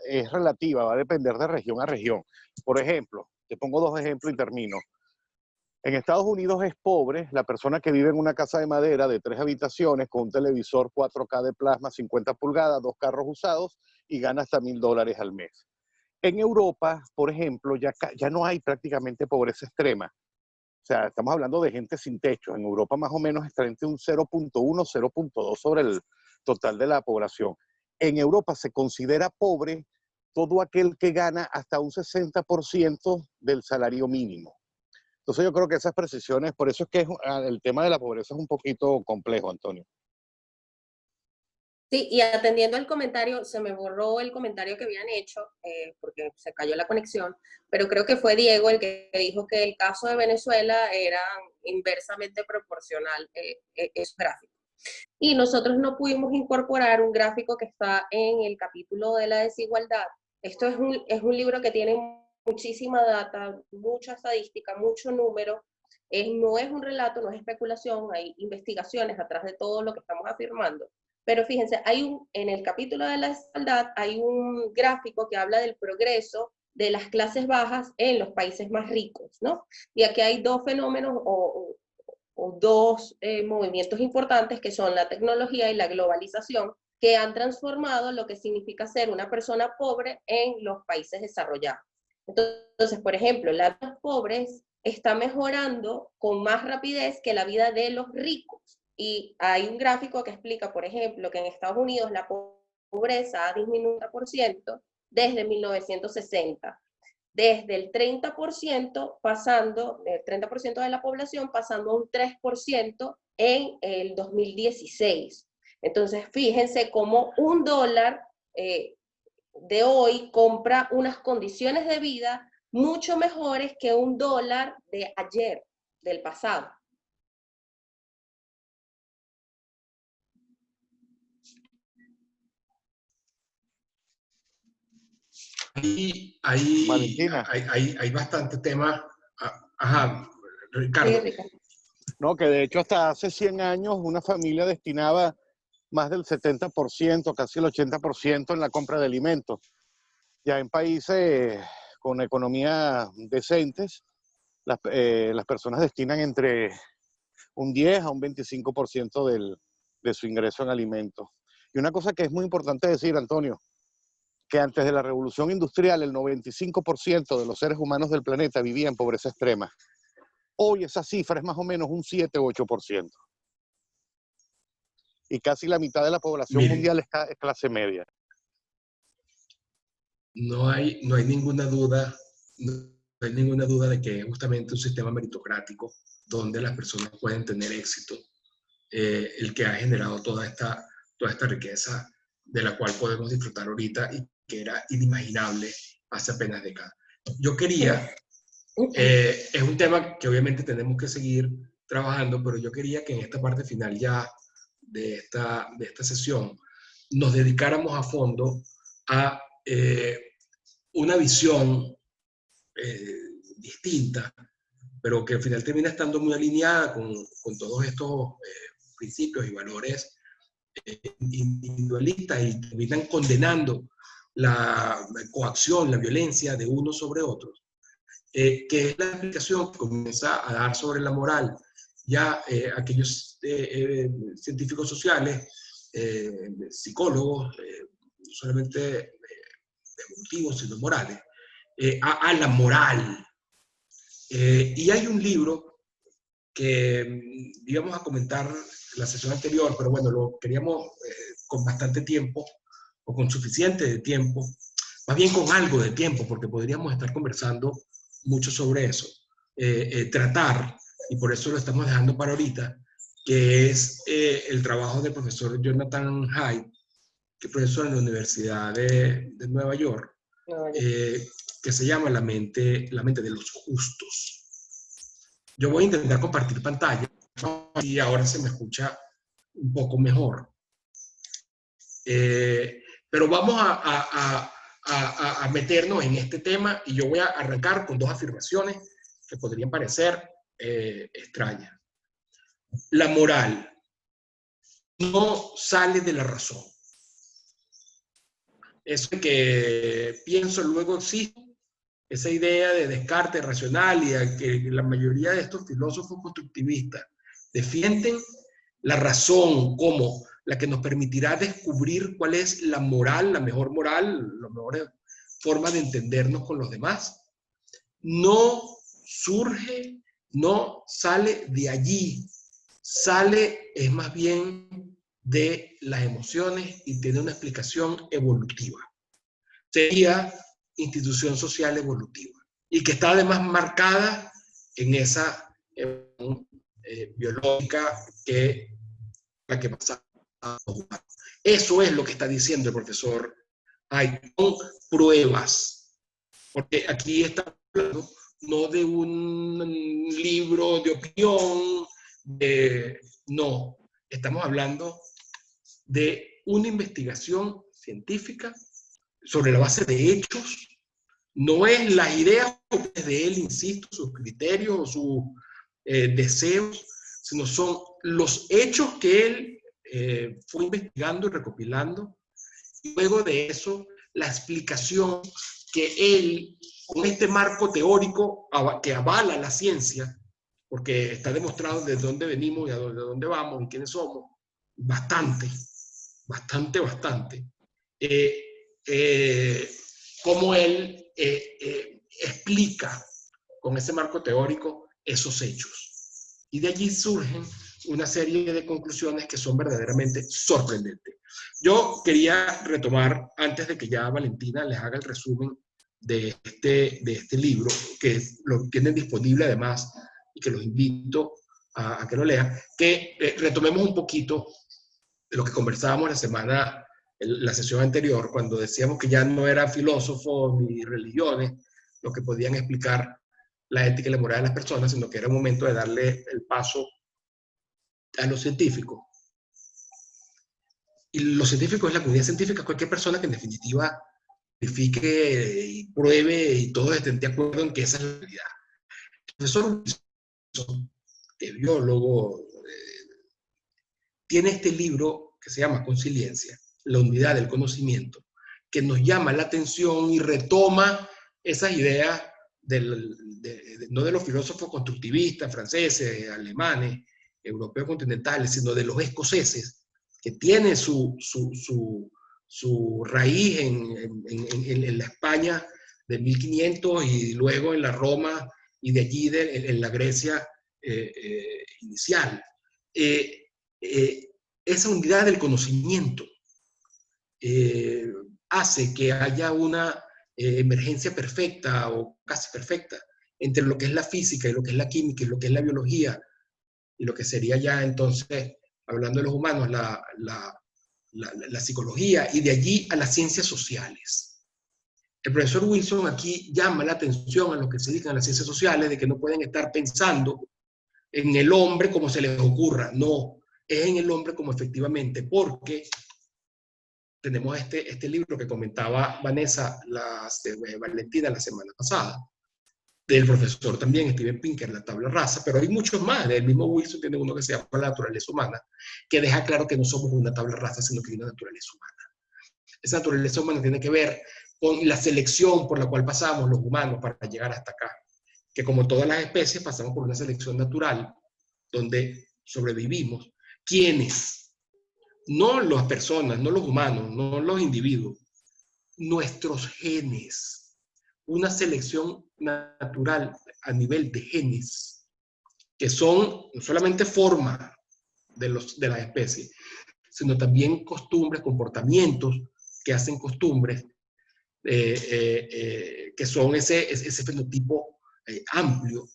es relativa, va a depender de región a región. Por ejemplo, te pongo 2 ejemplos y termino. En Estados Unidos es pobre la persona que vive en una casa de madera de 3 habitaciones con un televisor 4K de plasma 50 pulgadas, 2 carros usados y gana hasta $1000 al mes. En Europa, por ejemplo, ya no hay prácticamente pobreza extrema. O sea, estamos hablando de gente sin techo. En Europa más o menos está entre un 0.1, 0.2 sobre el total de la población. En Europa se considera pobre todo aquel que gana hasta un 60% del salario mínimo. Entonces yo creo que esas precisiones, por eso es que el tema de la pobreza es un poquito complejo, Antonio. Sí, y atendiendo al comentario, se me borró el comentario que habían hecho porque se cayó la conexión, pero creo que fue Diego el que dijo que el caso de Venezuela era inversamente proporcional, esos gráficos. Y nosotros no pudimos incorporar un gráfico que está en el capítulo de la desigualdad. Esto es un libro que tiene muchísima data, mucha estadística, mucho número. No es un relato, no es especulación, hay investigaciones atrás de todo lo que estamos afirmando. Pero fíjense, en el capítulo de la desigualdad hay un gráfico que habla del progreso de las clases bajas en los países más ricos, ¿no? Y aquí hay 2 fenómenos o 2 movimientos importantes que son la tecnología y la globalización, que han transformado lo que significa ser una persona pobre en los países desarrollados. Entonces, por ejemplo, la vida de los pobres está mejorando con más rapidez que la vida de los ricos. Y hay un gráfico que explica, por ejemplo, que en Estados Unidos la pobreza ha disminuido un 30% desde 1960. Desde el 30% el 30% de la población pasando a un 3% en el 2016. Entonces, fíjense cómo $1 de hoy compra unas condiciones de vida mucho mejores que $1 de ayer, del pasado. Hay bastante tema. Ajá, Ricardo. Sí, Ricardo. No, que de hecho hasta hace 100 años una familia destinaba más del 70%, casi el 80% en la compra de alimentos. Ya en países con economía decentes, las personas destinan entre un 10 a un 25% de su ingreso en alimentos. Y una cosa que es muy importante decir, Antonio, que antes de la revolución industrial el 95% de los seres humanos del planeta vivían en pobreza extrema. Hoy esa cifra es más o menos un 7 o 8%. Y casi la mitad de la población mundial es clase media. No hay ninguna duda, de que es justamente un sistema meritocrático donde las personas pueden tener éxito, el que ha generado toda esta riqueza de la cual podemos disfrutar ahorita y que era inimaginable hace apenas décadas. Yo quería, es un tema que obviamente tenemos que seguir trabajando, pero yo quería que en esta parte final ya de esta sesión nos dedicáramos a fondo a una visión distinta, pero que al final termina estando muy alineada con todos estos principios y valores individualistas, y terminan condenando la coacción, la violencia de unos sobre otros, que es la explicación que comienza a dar sobre la moral. Ya aquellos científicos sociales, psicólogos, no solamente evolutivos, sino morales, a la moral. Y hay un libro que íbamos a comentar la sesión anterior, pero bueno, lo queríamos con bastante tiempo, o con suficiente tiempo, más bien con algo de tiempo, porque podríamos estar conversando mucho sobre eso. Tratar, y por eso lo estamos dejando para ahorita, que es el trabajo del profesor Jonathan Haidt, que es profesor en la Universidad de Nueva York, que se llama La mente de los justos. Yo voy a intentar compartir pantalla y ahora se me escucha un poco mejor. Pero vamos a meternos en este tema, y yo voy a arrancar con dos afirmaciones que podrían parecer extrañas. La moral no sale de la razón. Eso de que pienso, luego existo, esa idea de Descartes racional, y a que la mayoría de estos filósofos constructivistas defienden la razón como la que nos permitirá descubrir cuál es la moral, la mejor forma de entendernos con los demás, no surge, no sale de allí, es más bien de las emociones, y tiene una explicación evolutiva. Sería institución social evolutiva, y que está además marcada en esa biológica que la que pasa a los humanos. Eso es lo que está diciendo el profesor Haidt, con pruebas, porque aquí está hablando no de un libro de opinión, no, estamos hablando de una investigación científica sobre la base de hechos. No es las ideas de él, insisto, sus criterios o sus deseos, sino son los hechos que él fue investigando y recopilando, y luego de eso la explicación que él, con este marco teórico que avala la ciencia, porque está demostrado de dónde venimos y de dónde vamos y quiénes somos, bastante, cómo él explica con ese marco teórico esos hechos. Y de allí surgen una serie de conclusiones que son verdaderamente sorprendentes. Yo quería retomar, antes de que ya Valentina les haga el resumen de este libro, que lo tienen disponible además, y que los invito a que lo lean, que retomemos un poquito de lo que conversábamos la sesión anterior, cuando decíamos que ya no eran filósofos ni religiones los que podían explicar la ética y la moral de las personas, sino que era un momento de darle el paso a los científicos. Y los científicos es la comunidad científica, cualquier persona que en definitiva verifique y pruebe y todos estén de acuerdo en que esa es la realidad. El profesor biólogo tiene este libro que se llama Conciencia, la unidad del conocimiento, que nos llama la atención y retoma esas ideas no de los filósofos constructivistas franceses, alemanes, europeos continentales, sino de los escoceses, que tiene su raíz en la España de 1500 y luego en la Roma y de allí en la Grecia inicial. Esa unidad del conocimiento hace que haya una emergencia perfecta o casi perfecta entre lo que es la física y lo que es la química y lo que es la biología y lo que sería ya entonces, hablando de los humanos, la psicología, y de allí a las ciencias sociales. El profesor Wilson aquí llama la atención a los que se dedican a las ciencias sociales de que no pueden estar pensando en el hombre como se les ocurra. No, es en el hombre como efectivamente, porque tenemos este libro que comentaba Vanessa, Valentina la semana pasada, del profesor también Steven Pinker, La tabla rasa, pero hay muchos más. El mismo Wilson tiene uno que se llama La naturaleza humana, que deja claro que no somos una tabla rasa, sino que hay una naturaleza humana. Esa naturaleza humana tiene que ver con la selección por la cual pasamos los humanos para llegar hasta acá. Que como todas las especies pasamos por una selección natural, donde sobrevivimos. ¿Quiénes? No las personas, no los humanos, no los individuos. Nuestros genes. Una selección natural a nivel de genes, que son no solamente forma de las especies, sino también costumbres, comportamientos que hacen costumbres, que son ese fenotipo amplio.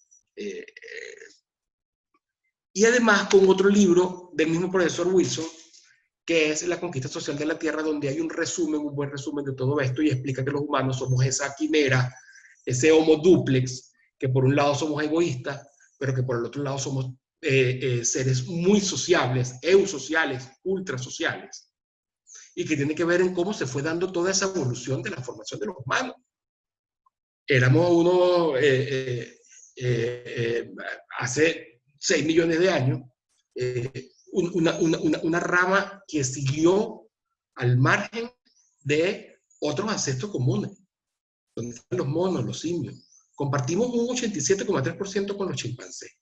Y además con otro libro del mismo profesor Wilson, que es La conquista social de la Tierra, donde hay un resumen, un buen resumen de todo esto, y explica que los humanos somos esa quimera, ese homo duplex, que por un lado somos egoístas, pero que por el otro lado somos seres muy sociables, eusociales, ultrasociales, y que tiene que ver en cómo se fue dando toda esa evolución de la formación de los humanos. Éramos unos, hace 6 millones de años, una rama que siguió al margen de otros ancestros comunes, donde están los monos, los simios. Compartimos un 87,3% con los chimpancés,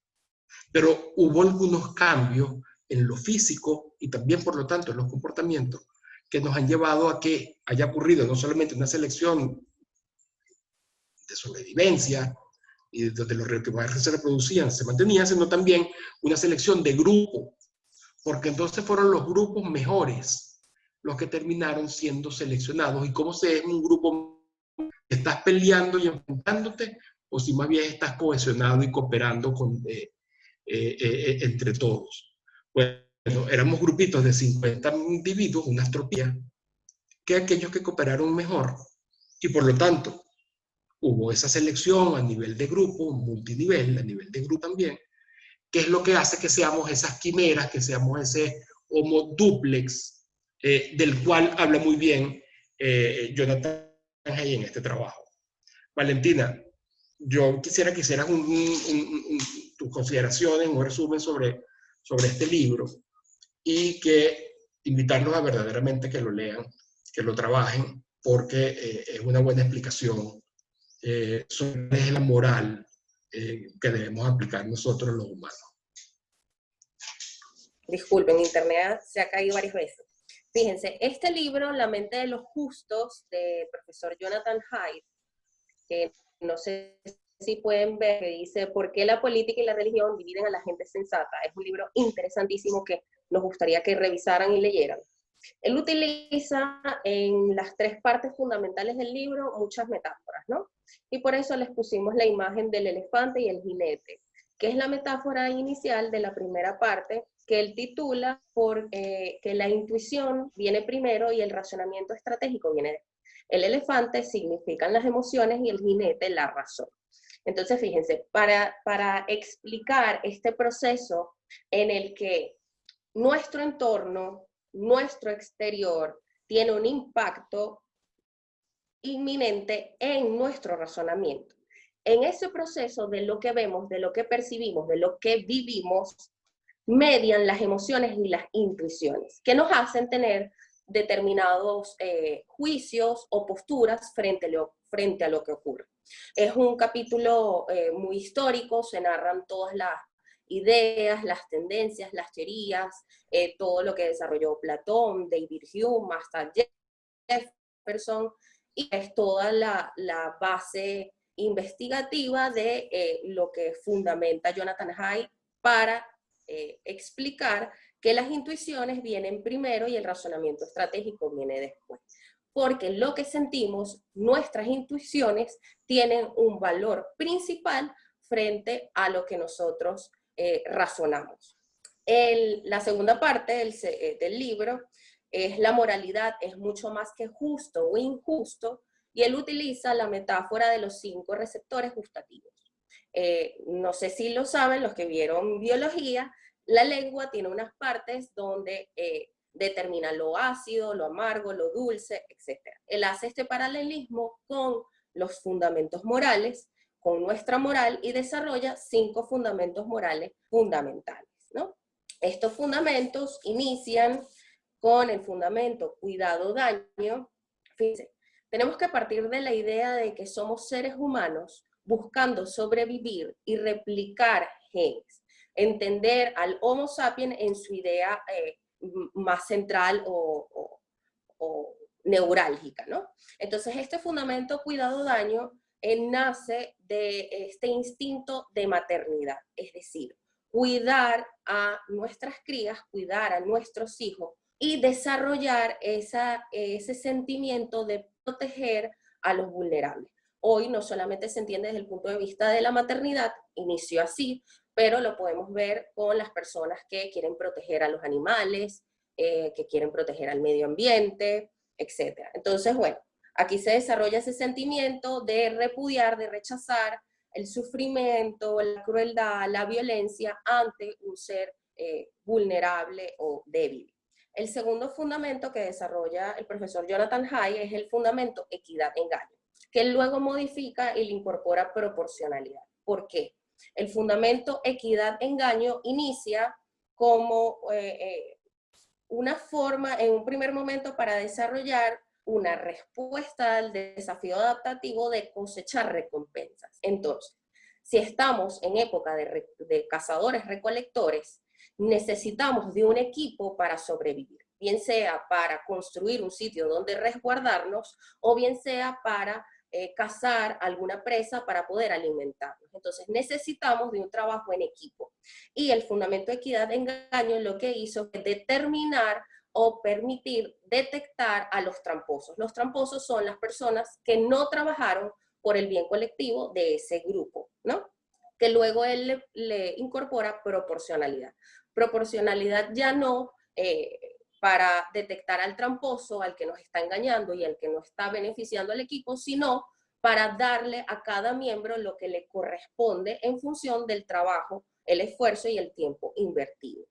pero hubo algunos cambios en lo físico y también, por lo tanto, en los comportamientos que nos han llevado a que haya ocurrido no solamente una selección de sobrevivencia, y donde los que se reproducían se mantenían, sino también una selección de grupo, porque entonces fueron los grupos mejores los que terminaron siendo seleccionados. ¿Y cómo se es un grupo? ¿Estás peleando y enfrentándote? ¿O si más bien estás cohesionado y cooperando entre todos? Bueno, éramos grupitos de 50 individuos, una tropía, que aquellos que cooperaron mejor, y por lo tanto hubo esa selección a nivel de grupo, multinivel, a nivel de grupo también, que es lo que hace que seamos esas quimeras, que seamos ese homo duplex, del cual habla muy bien Jonathan Haidt en este trabajo. Valentina, yo quisiera que hicieras tus consideraciones, un resumen sobre este libro, y que invitarlos a verdaderamente que lo lean, que lo trabajen, porque es una buena explicación sobre la moral que debemos aplicar nosotros los humanos. Disculpen, internet se ha caído varias veces. Fíjense, este libro, La mente de los justos, de profesor Jonathan Haidt, que no sé si pueden ver, que dice ¿por qué la política y la religión dividen a la gente sensata? Es un libro interesantísimo que nos gustaría que revisaran y leyeran. Él utiliza en las 3 partes fundamentales del libro muchas metáforas, ¿no? Y por eso les pusimos la imagen del elefante y el jinete, que es la metáfora inicial de la primera parte, que él titula por que la intuición viene primero y el razonamiento estratégico viene después. El elefante significan las emociones y el jinete la razón. Entonces, fíjense, para explicar este proceso en el que nuestro entorno, nuestro exterior, tiene un impacto inminente en nuestro razonamiento. En ese proceso de lo que vemos, de lo que percibimos, de lo que vivimos, median las emociones y las intuiciones, que nos hacen tener determinados juicios o posturas frente a lo que ocurre. Es un capítulo muy histórico, se narran todas las ideas, las tendencias, las teorías, todo lo que desarrolló Platón, David Hume, hasta Jefferson, y es toda la base investigativa de lo que fundamenta Jonathan Haidt para explicar que las intuiciones vienen primero y el razonamiento estratégico viene después. Porque lo que sentimos, nuestras intuiciones, tienen un valor principal frente a lo que nosotros razonamos. La segunda parte del libro es la moralidad, es mucho más que justo o injusto, Y él utiliza la metáfora de los 5 receptores gustativos. No sé si lo saben, los que vieron biología, la lengua tiene unas partes donde determina lo ácido, lo amargo, lo dulce, etc. Él hace este paralelismo con los fundamentos morales, con nuestra moral, y desarrolla 5 fundamentos morales fundamentales, ¿no? Estos fundamentos inician con el fundamento cuidado-daño. Fíjense, tenemos que partir de la idea de que somos seres humanos buscando sobrevivir y replicar genes, entender al Homo sapiens en su idea más central o neurálgica, ¿no? Entonces, este fundamento cuidado-daño nace de este instinto de maternidad, es decir, cuidar a nuestras crías, cuidar a nuestros hijos y desarrollar ese sentimiento de proteger a los vulnerables. Hoy no solamente se entiende desde el punto de vista de la maternidad, inició así, pero lo podemos ver con las personas que quieren proteger a los animales, que quieren proteger al medio ambiente, etc. Entonces, bueno, aquí se desarrolla ese sentimiento de repudiar, de rechazar el sufrimiento, la crueldad, la violencia ante un ser vulnerable o débil. El segundo fundamento que desarrolla el profesor Jonathan Haidt es el fundamento equidad-engaño, que él luego modifica y le incorpora proporcionalidad. ¿Por qué? El fundamento equidad-engaño inicia como una forma, en un primer momento, para desarrollar una respuesta al desafío adaptativo de cosechar recompensas. Entonces, si estamos en época de cazadores-recolectores, necesitamos de un equipo para sobrevivir, bien sea para construir un sitio donde resguardarnos, o bien sea para cazar alguna presa para poder alimentarnos. Entonces necesitamos de un trabajo en equipo. Y el fundamento de equidad-engaño lo que hizo fue determinar o permitir detectar a los tramposos. Los tramposos son las personas que no trabajaron por el bien colectivo de ese grupo, ¿no? Que luego él le incorpora proporcionalidad. Proporcionalidad ya no para detectar al tramposo, al que nos está engañando y al que no está beneficiando al equipo, sino para darle a cada miembro lo que le corresponde en función del trabajo, el esfuerzo y el tiempo invertido.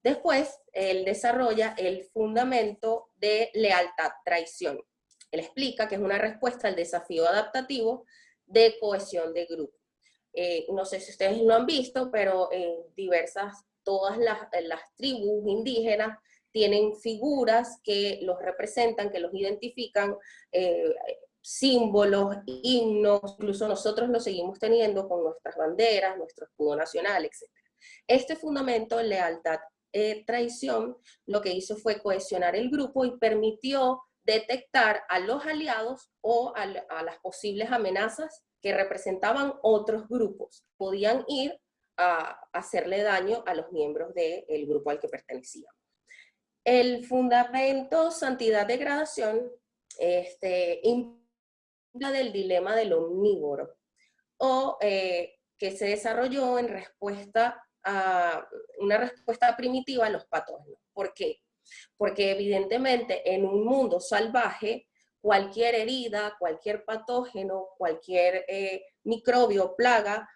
Después, él desarrolla el fundamento de lealtad-traición. Él explica que es una respuesta al desafío adaptativo de cohesión de grupo. No sé si ustedes lo han visto, pero en todas las tribus indígenas tienen figuras que los representan, que los identifican, símbolos, himnos, incluso nosotros lo seguimos teniendo con nuestras banderas, nuestro escudo nacional, etc. Este fundamento, lealtad, traición, lo que hizo fue cohesionar el grupo y permitió detectar a los aliados o a las posibles amenazas que representaban otros grupos. Podían ir a hacerle daño a los miembros del grupo al que pertenecían. El fundamento santidad-degradación implica del dilema del omnívoro, o que se desarrolló en respuesta a una respuesta primitiva a los patógenos. ¿Por qué? Porque evidentemente en un mundo salvaje, cualquier herida, cualquier patógeno, cualquier microbio o plaga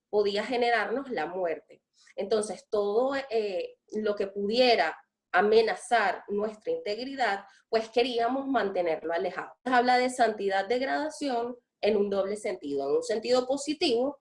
podía generarnos la muerte. Entonces, todo lo que pudiera amenazar nuestra integridad, pues queríamos mantenerlo alejado. Habla de santidad-degradación en un doble sentido, en un sentido positivo,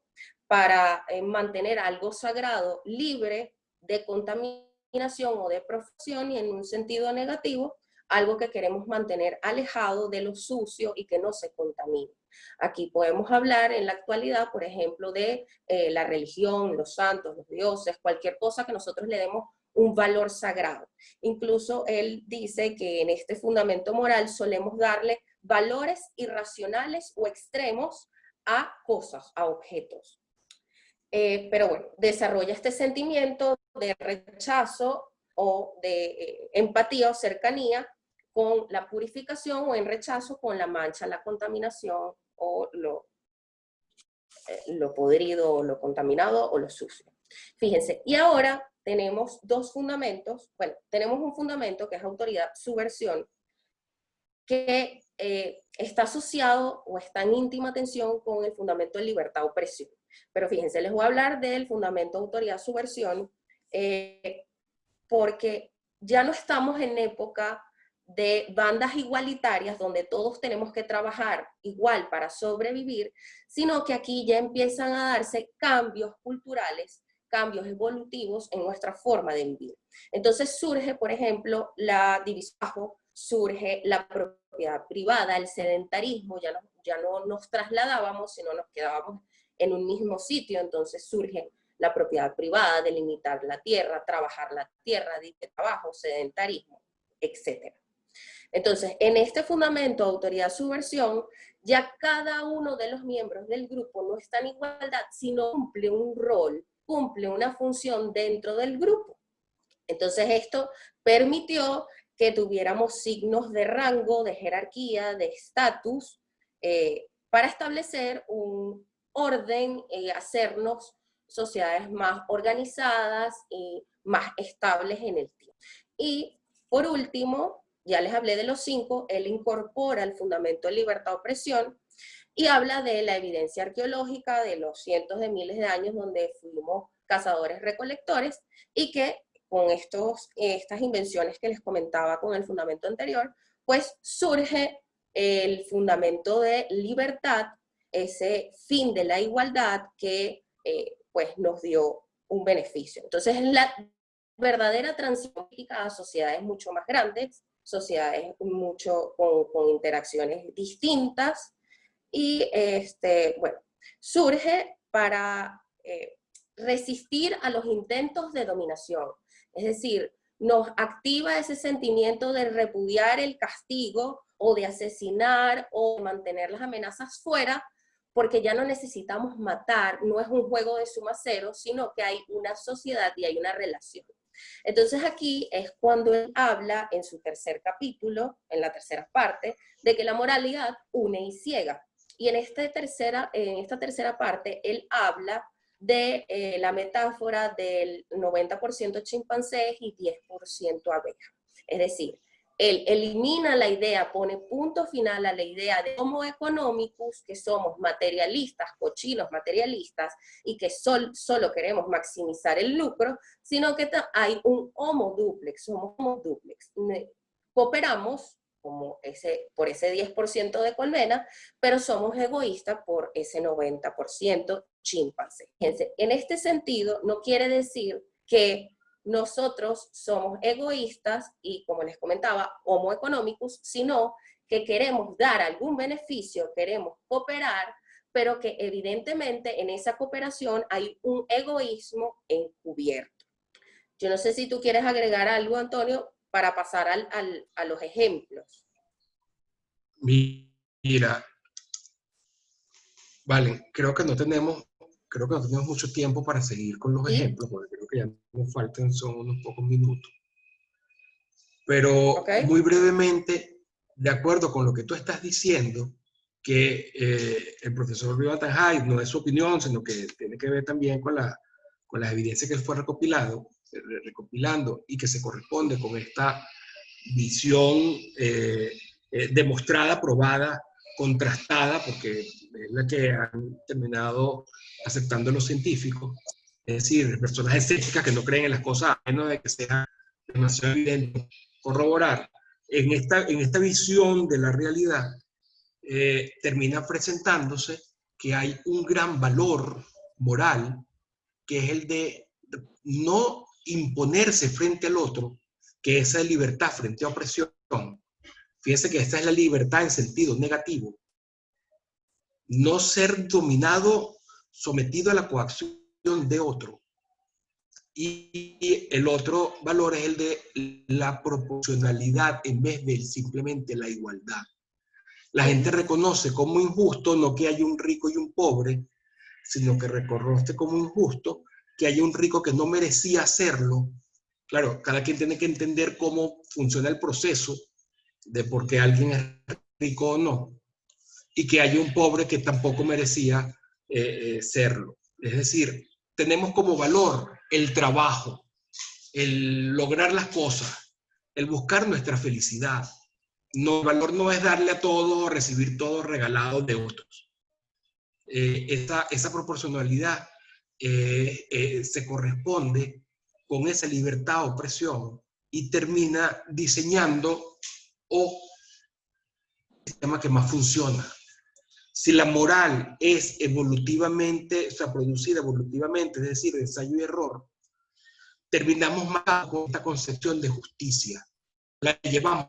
para mantener algo sagrado libre de contaminación o de profanación, y en un sentido negativo, algo que queremos mantener alejado de lo sucio y que no se contamine. Aquí podemos hablar en la actualidad, por ejemplo, de la religión, los santos, los dioses, cualquier cosa que nosotros le demos un valor sagrado. Incluso él dice que en este fundamento moral solemos darle valores irracionales o extremos a cosas, a objetos. Pero bueno, desarrolla este sentimiento de rechazo o de empatía o cercanía con la purificación, o en rechazo con la mancha, la contaminación o lo podrido o lo contaminado o lo sucio. Fíjense, y ahora tenemos dos fundamentos. Bueno, tenemos un fundamento que es autoridad, subversión, que está asociado o está en íntima tensión con el fundamento de libertad-opresión. Pero fíjense, les voy a hablar del fundamento de autoridad-subversión, porque ya no estamos en época de bandas igualitarias donde todos tenemos que trabajar igual para sobrevivir, sino que aquí ya empiezan a darse cambios culturales, cambios evolutivos en nuestra forma de vivir. Entonces surge, por ejemplo, la división, surge la propiedad privada, el sedentarismo, ya no nos trasladábamos, sino nos quedábamos en un mismo sitio, entonces surge la propiedad privada, delimitar la tierra, trabajar la tierra, de trabajo, sedentarismo, etc. Entonces, en este fundamento de autoridad-subversión, ya cada uno de los miembros del grupo no está en igualdad, sino cumple un rol, cumple una función dentro del grupo. Entonces, esto permitió que tuviéramos signos de rango, de jerarquía, de estatus, para establecer un orden, hacernos sociedades más organizadas y más estables en el tiempo. Y por último, ya les hablé de los 5, él incorpora el fundamento de libertad-opresión y habla de la evidencia arqueológica de los cientos de miles de años donde fuimos cazadores-recolectores y que con estas invenciones que les comentaba con el fundamento anterior, pues surge el fundamento de libertad, ese fin de la igualdad que pues nos dio un beneficio. Entonces la verdadera transición a sociedades mucho más grandes, sociedades con interacciones distintas, y bueno, surge para resistir a los intentos de dominación. Es decir, nos activa ese sentimiento de repudiar el castigo o de asesinar o mantener las amenazas fuera, porque ya no necesitamos matar, no es un juego de suma cero, sino que hay una sociedad y hay una relación. Entonces aquí es cuando él habla en su tercer capítulo, en la tercera parte, de que la moralidad une y ciega. Y en esta tercera parte él habla de la metáfora del 90% chimpancés y 10% abeja. Es decir, él elimina la idea, pone punto final a la idea de homo economicus, que somos materialistas, cochinos materialistas, y que solo queremos maximizar el lucro, sino que hay un homo duplex, somos homo duplex. Cooperamos por ese 10% de colmena, pero somos egoístas por ese 90% chimpancé. Fíjense, en este sentido, no quiere decir que nosotros somos egoístas y, como les comentaba, homo economicus, sino que queremos dar algún beneficio, queremos cooperar, pero que evidentemente en esa cooperación hay un egoísmo encubierto. Yo no sé si tú quieres agregar algo, Antonio, para pasar a los ejemplos. Mira, vale, creo que no tenemos mucho tiempo para seguir con los ejemplos, porque creo que ya nos faltan son unos pocos minutos. Pero muy brevemente, de acuerdo con lo que tú estás diciendo, que el profesor Jonathan Haidt no es su opinión, sino que tiene que ver también con las evidencias que él fue recopilando y que se corresponde con esta visión demostrada, probada, contrastada, porque es la que han terminado aceptando los científicos, es decir, personas escépticas que no creen en las cosas a menos de que sea demasiado evidente corroborar. En esta visión de la realidad termina presentándose que hay un gran valor moral, que es el de no imponerse frente al otro, que esa es libertad frente a opresión. Fíjense que esta es la libertad en sentido negativo. No ser dominado, sometido a la coacción de otro. Y el otro valor es el de la proporcionalidad en vez de simplemente la igualdad. La gente reconoce como injusto no que haya un rico y un pobre, sino que reconoce como injusto que haya un rico que no merecía hacerlo. Claro, cada quien tiene que entender cómo funciona el proceso de por qué alguien es rico o no, y que haya un pobre que tampoco merecía serlo. Es decir, tenemos como valor el trabajo, el lograr las cosas, el buscar nuestra felicidad. No, el valor no es darle a todo o recibir todo regalado de otros. Esa proporcionalidad se corresponde con esa libertad o presión y termina diseñando un sistema que más funciona. Si la moral es evolutivamente, o sea, producida evolutivamente, es decir, de ensayo y error, terminamos más con esta concepción de justicia. La llevamos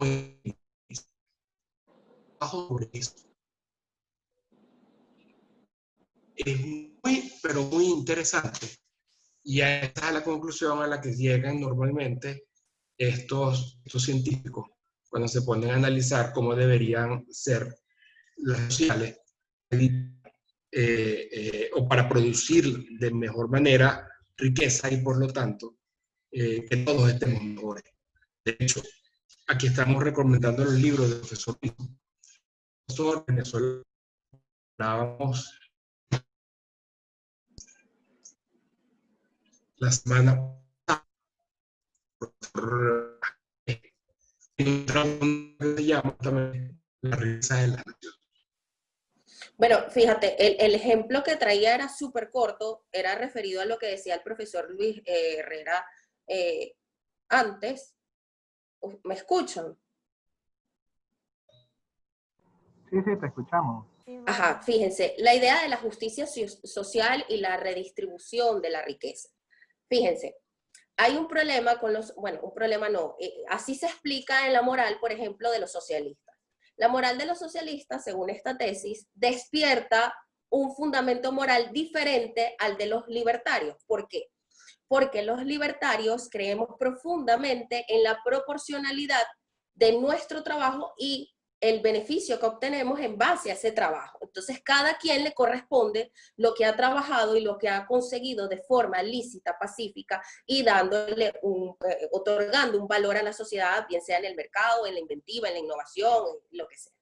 sobre eso. Es muy, pero muy interesante. Y esa es la conclusión a la que llegan normalmente estos científicos cuando se ponen a analizar cómo deberían ser las sociales o para producir de mejor manera riqueza y por lo tanto que todos estemos mejores. De hecho, aquí estamos recomendando los libros del profesor Venezuela. Hablábamos la semana pasada, se llama también La riqueza de la nación. Bueno, fíjate, el ejemplo que traía era súper corto, era referido a lo que decía el profesor Luis Herrera antes. ¿Me escuchan? Sí, te escuchamos. Ajá, fíjense, la idea de la justicia social y la redistribución de la riqueza. Fíjense, hay un problema con los, bueno, un problema no, así se explica en la moral, por ejemplo, de los socialistas. La moral de los socialistas, según esta tesis, despierta un fundamento moral diferente al de los libertarios. ¿Por qué? Porque los libertarios creemos profundamente en la proporcionalidad de nuestro trabajo y el beneficio que obtenemos en base a ese trabajo. Entonces, cada quien le corresponde lo que ha trabajado y lo que ha conseguido de forma lícita, pacífica y dándole otorgando un valor a la sociedad, bien sea en el mercado, en la inventiva, en la innovación, en lo que sea.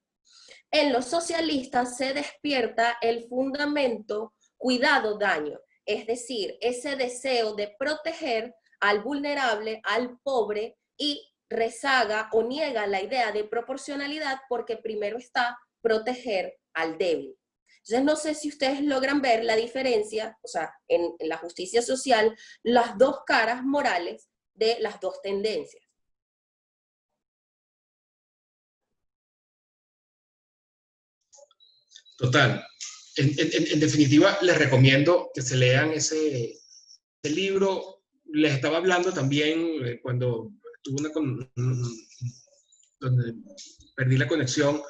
En los socialistas se despierta el fundamento cuidado-daño, es decir, ese deseo de proteger al vulnerable, al pobre y rezaga o niega la idea de proporcionalidad porque primero está proteger al débil. Entonces, no sé si ustedes logran ver la diferencia, o sea, en la justicia social, las dos caras morales de las dos tendencias. Total. En definitiva, les recomiendo que se lean ese libro. Les estaba hablando también cuando tuve donde perdí la conexión,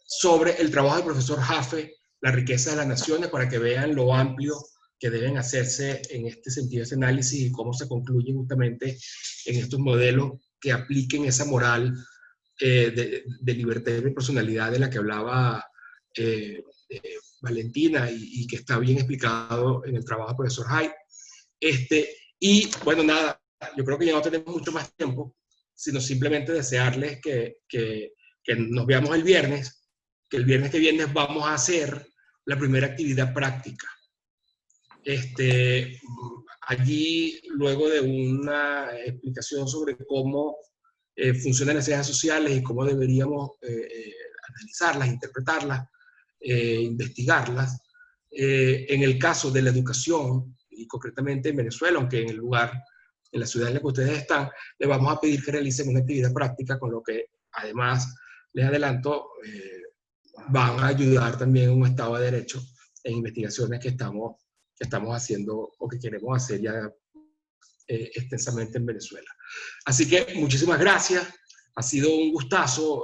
sobre el trabajo del profesor Jaffe, La riqueza de las naciones, para que vean lo amplio que deben hacerse en este sentido, ese análisis y cómo se concluye justamente en estos modelos que apliquen esa moral de libertad y personalidad de la que hablaba Valentina y que está bien explicado en el trabajo del profesor Haidt. Y bueno, nada, yo creo que ya no tenemos mucho más tiempo, sino simplemente desearles que nos veamos el viernes, que el viernes que viene vamos a hacer la primera actividad práctica. Allí, luego de una explicación sobre cómo funcionan las ciencias sociales y cómo deberíamos analizarlas, interpretarlas, investigarlas, en el caso de la educación, y concretamente en Venezuela, aunque en el lugar, en la ciudad en la que ustedes están, les vamos a pedir que realicen una actividad práctica, con lo que además, les adelanto, van a ayudar también en un Estado de Derecho en investigaciones que estamos haciendo o que queremos hacer ya extensamente en Venezuela. Así que muchísimas gracias, ha sido un gustazo,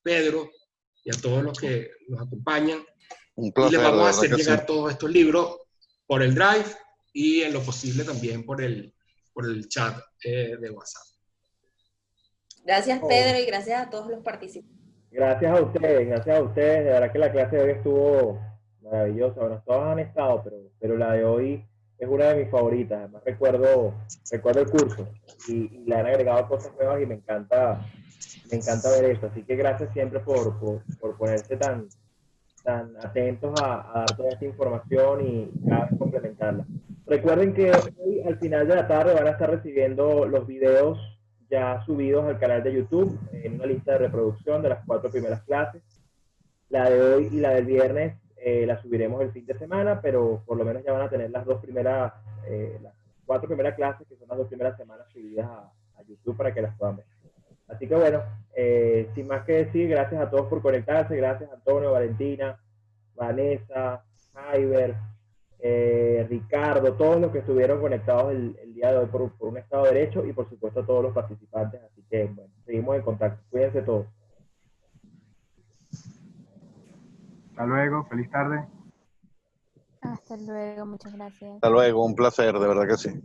Pedro, y a todos los que nos acompañan. Un placer, y les vamos a hacer llegar sí. todos estos libros por el Drive y en lo posible también por el chat de WhatsApp. Gracias, Pedro, y gracias a todos los participantes. Gracias a ustedes, de verdad que la clase de hoy estuvo maravillosa. Bueno, todas han estado, pero la de hoy es una de mis favoritas. Además recuerdo el curso y le han agregado cosas nuevas y me encanta ver esto. Así que gracias siempre por ponerse tan atentos a dar toda esta información y cada vez complementarla. Recuerden que hoy al final de la tarde van a estar recibiendo los videos ya subidos al canal de YouTube en una lista de reproducción de las 4 primeras clases. La de hoy y la del viernes la subiremos el fin de semana, pero por lo menos ya van a tener las 4 primeras clases, que son las 2 primeras semanas subidas a YouTube para que las puedan ver. Así que bueno, sin más que decir, gracias a todos por conectarse, gracias a Antonio, Valentina, Vanessa, Jaiber, Ricardo, todos los que estuvieron conectados el día de hoy por un Estado de Derecho y por supuesto a todos los participantes. Así que bueno, seguimos en contacto. Cuídense todos. Hasta luego, feliz tarde. Hasta luego, muchas gracias. Hasta luego, un placer, de verdad que sí.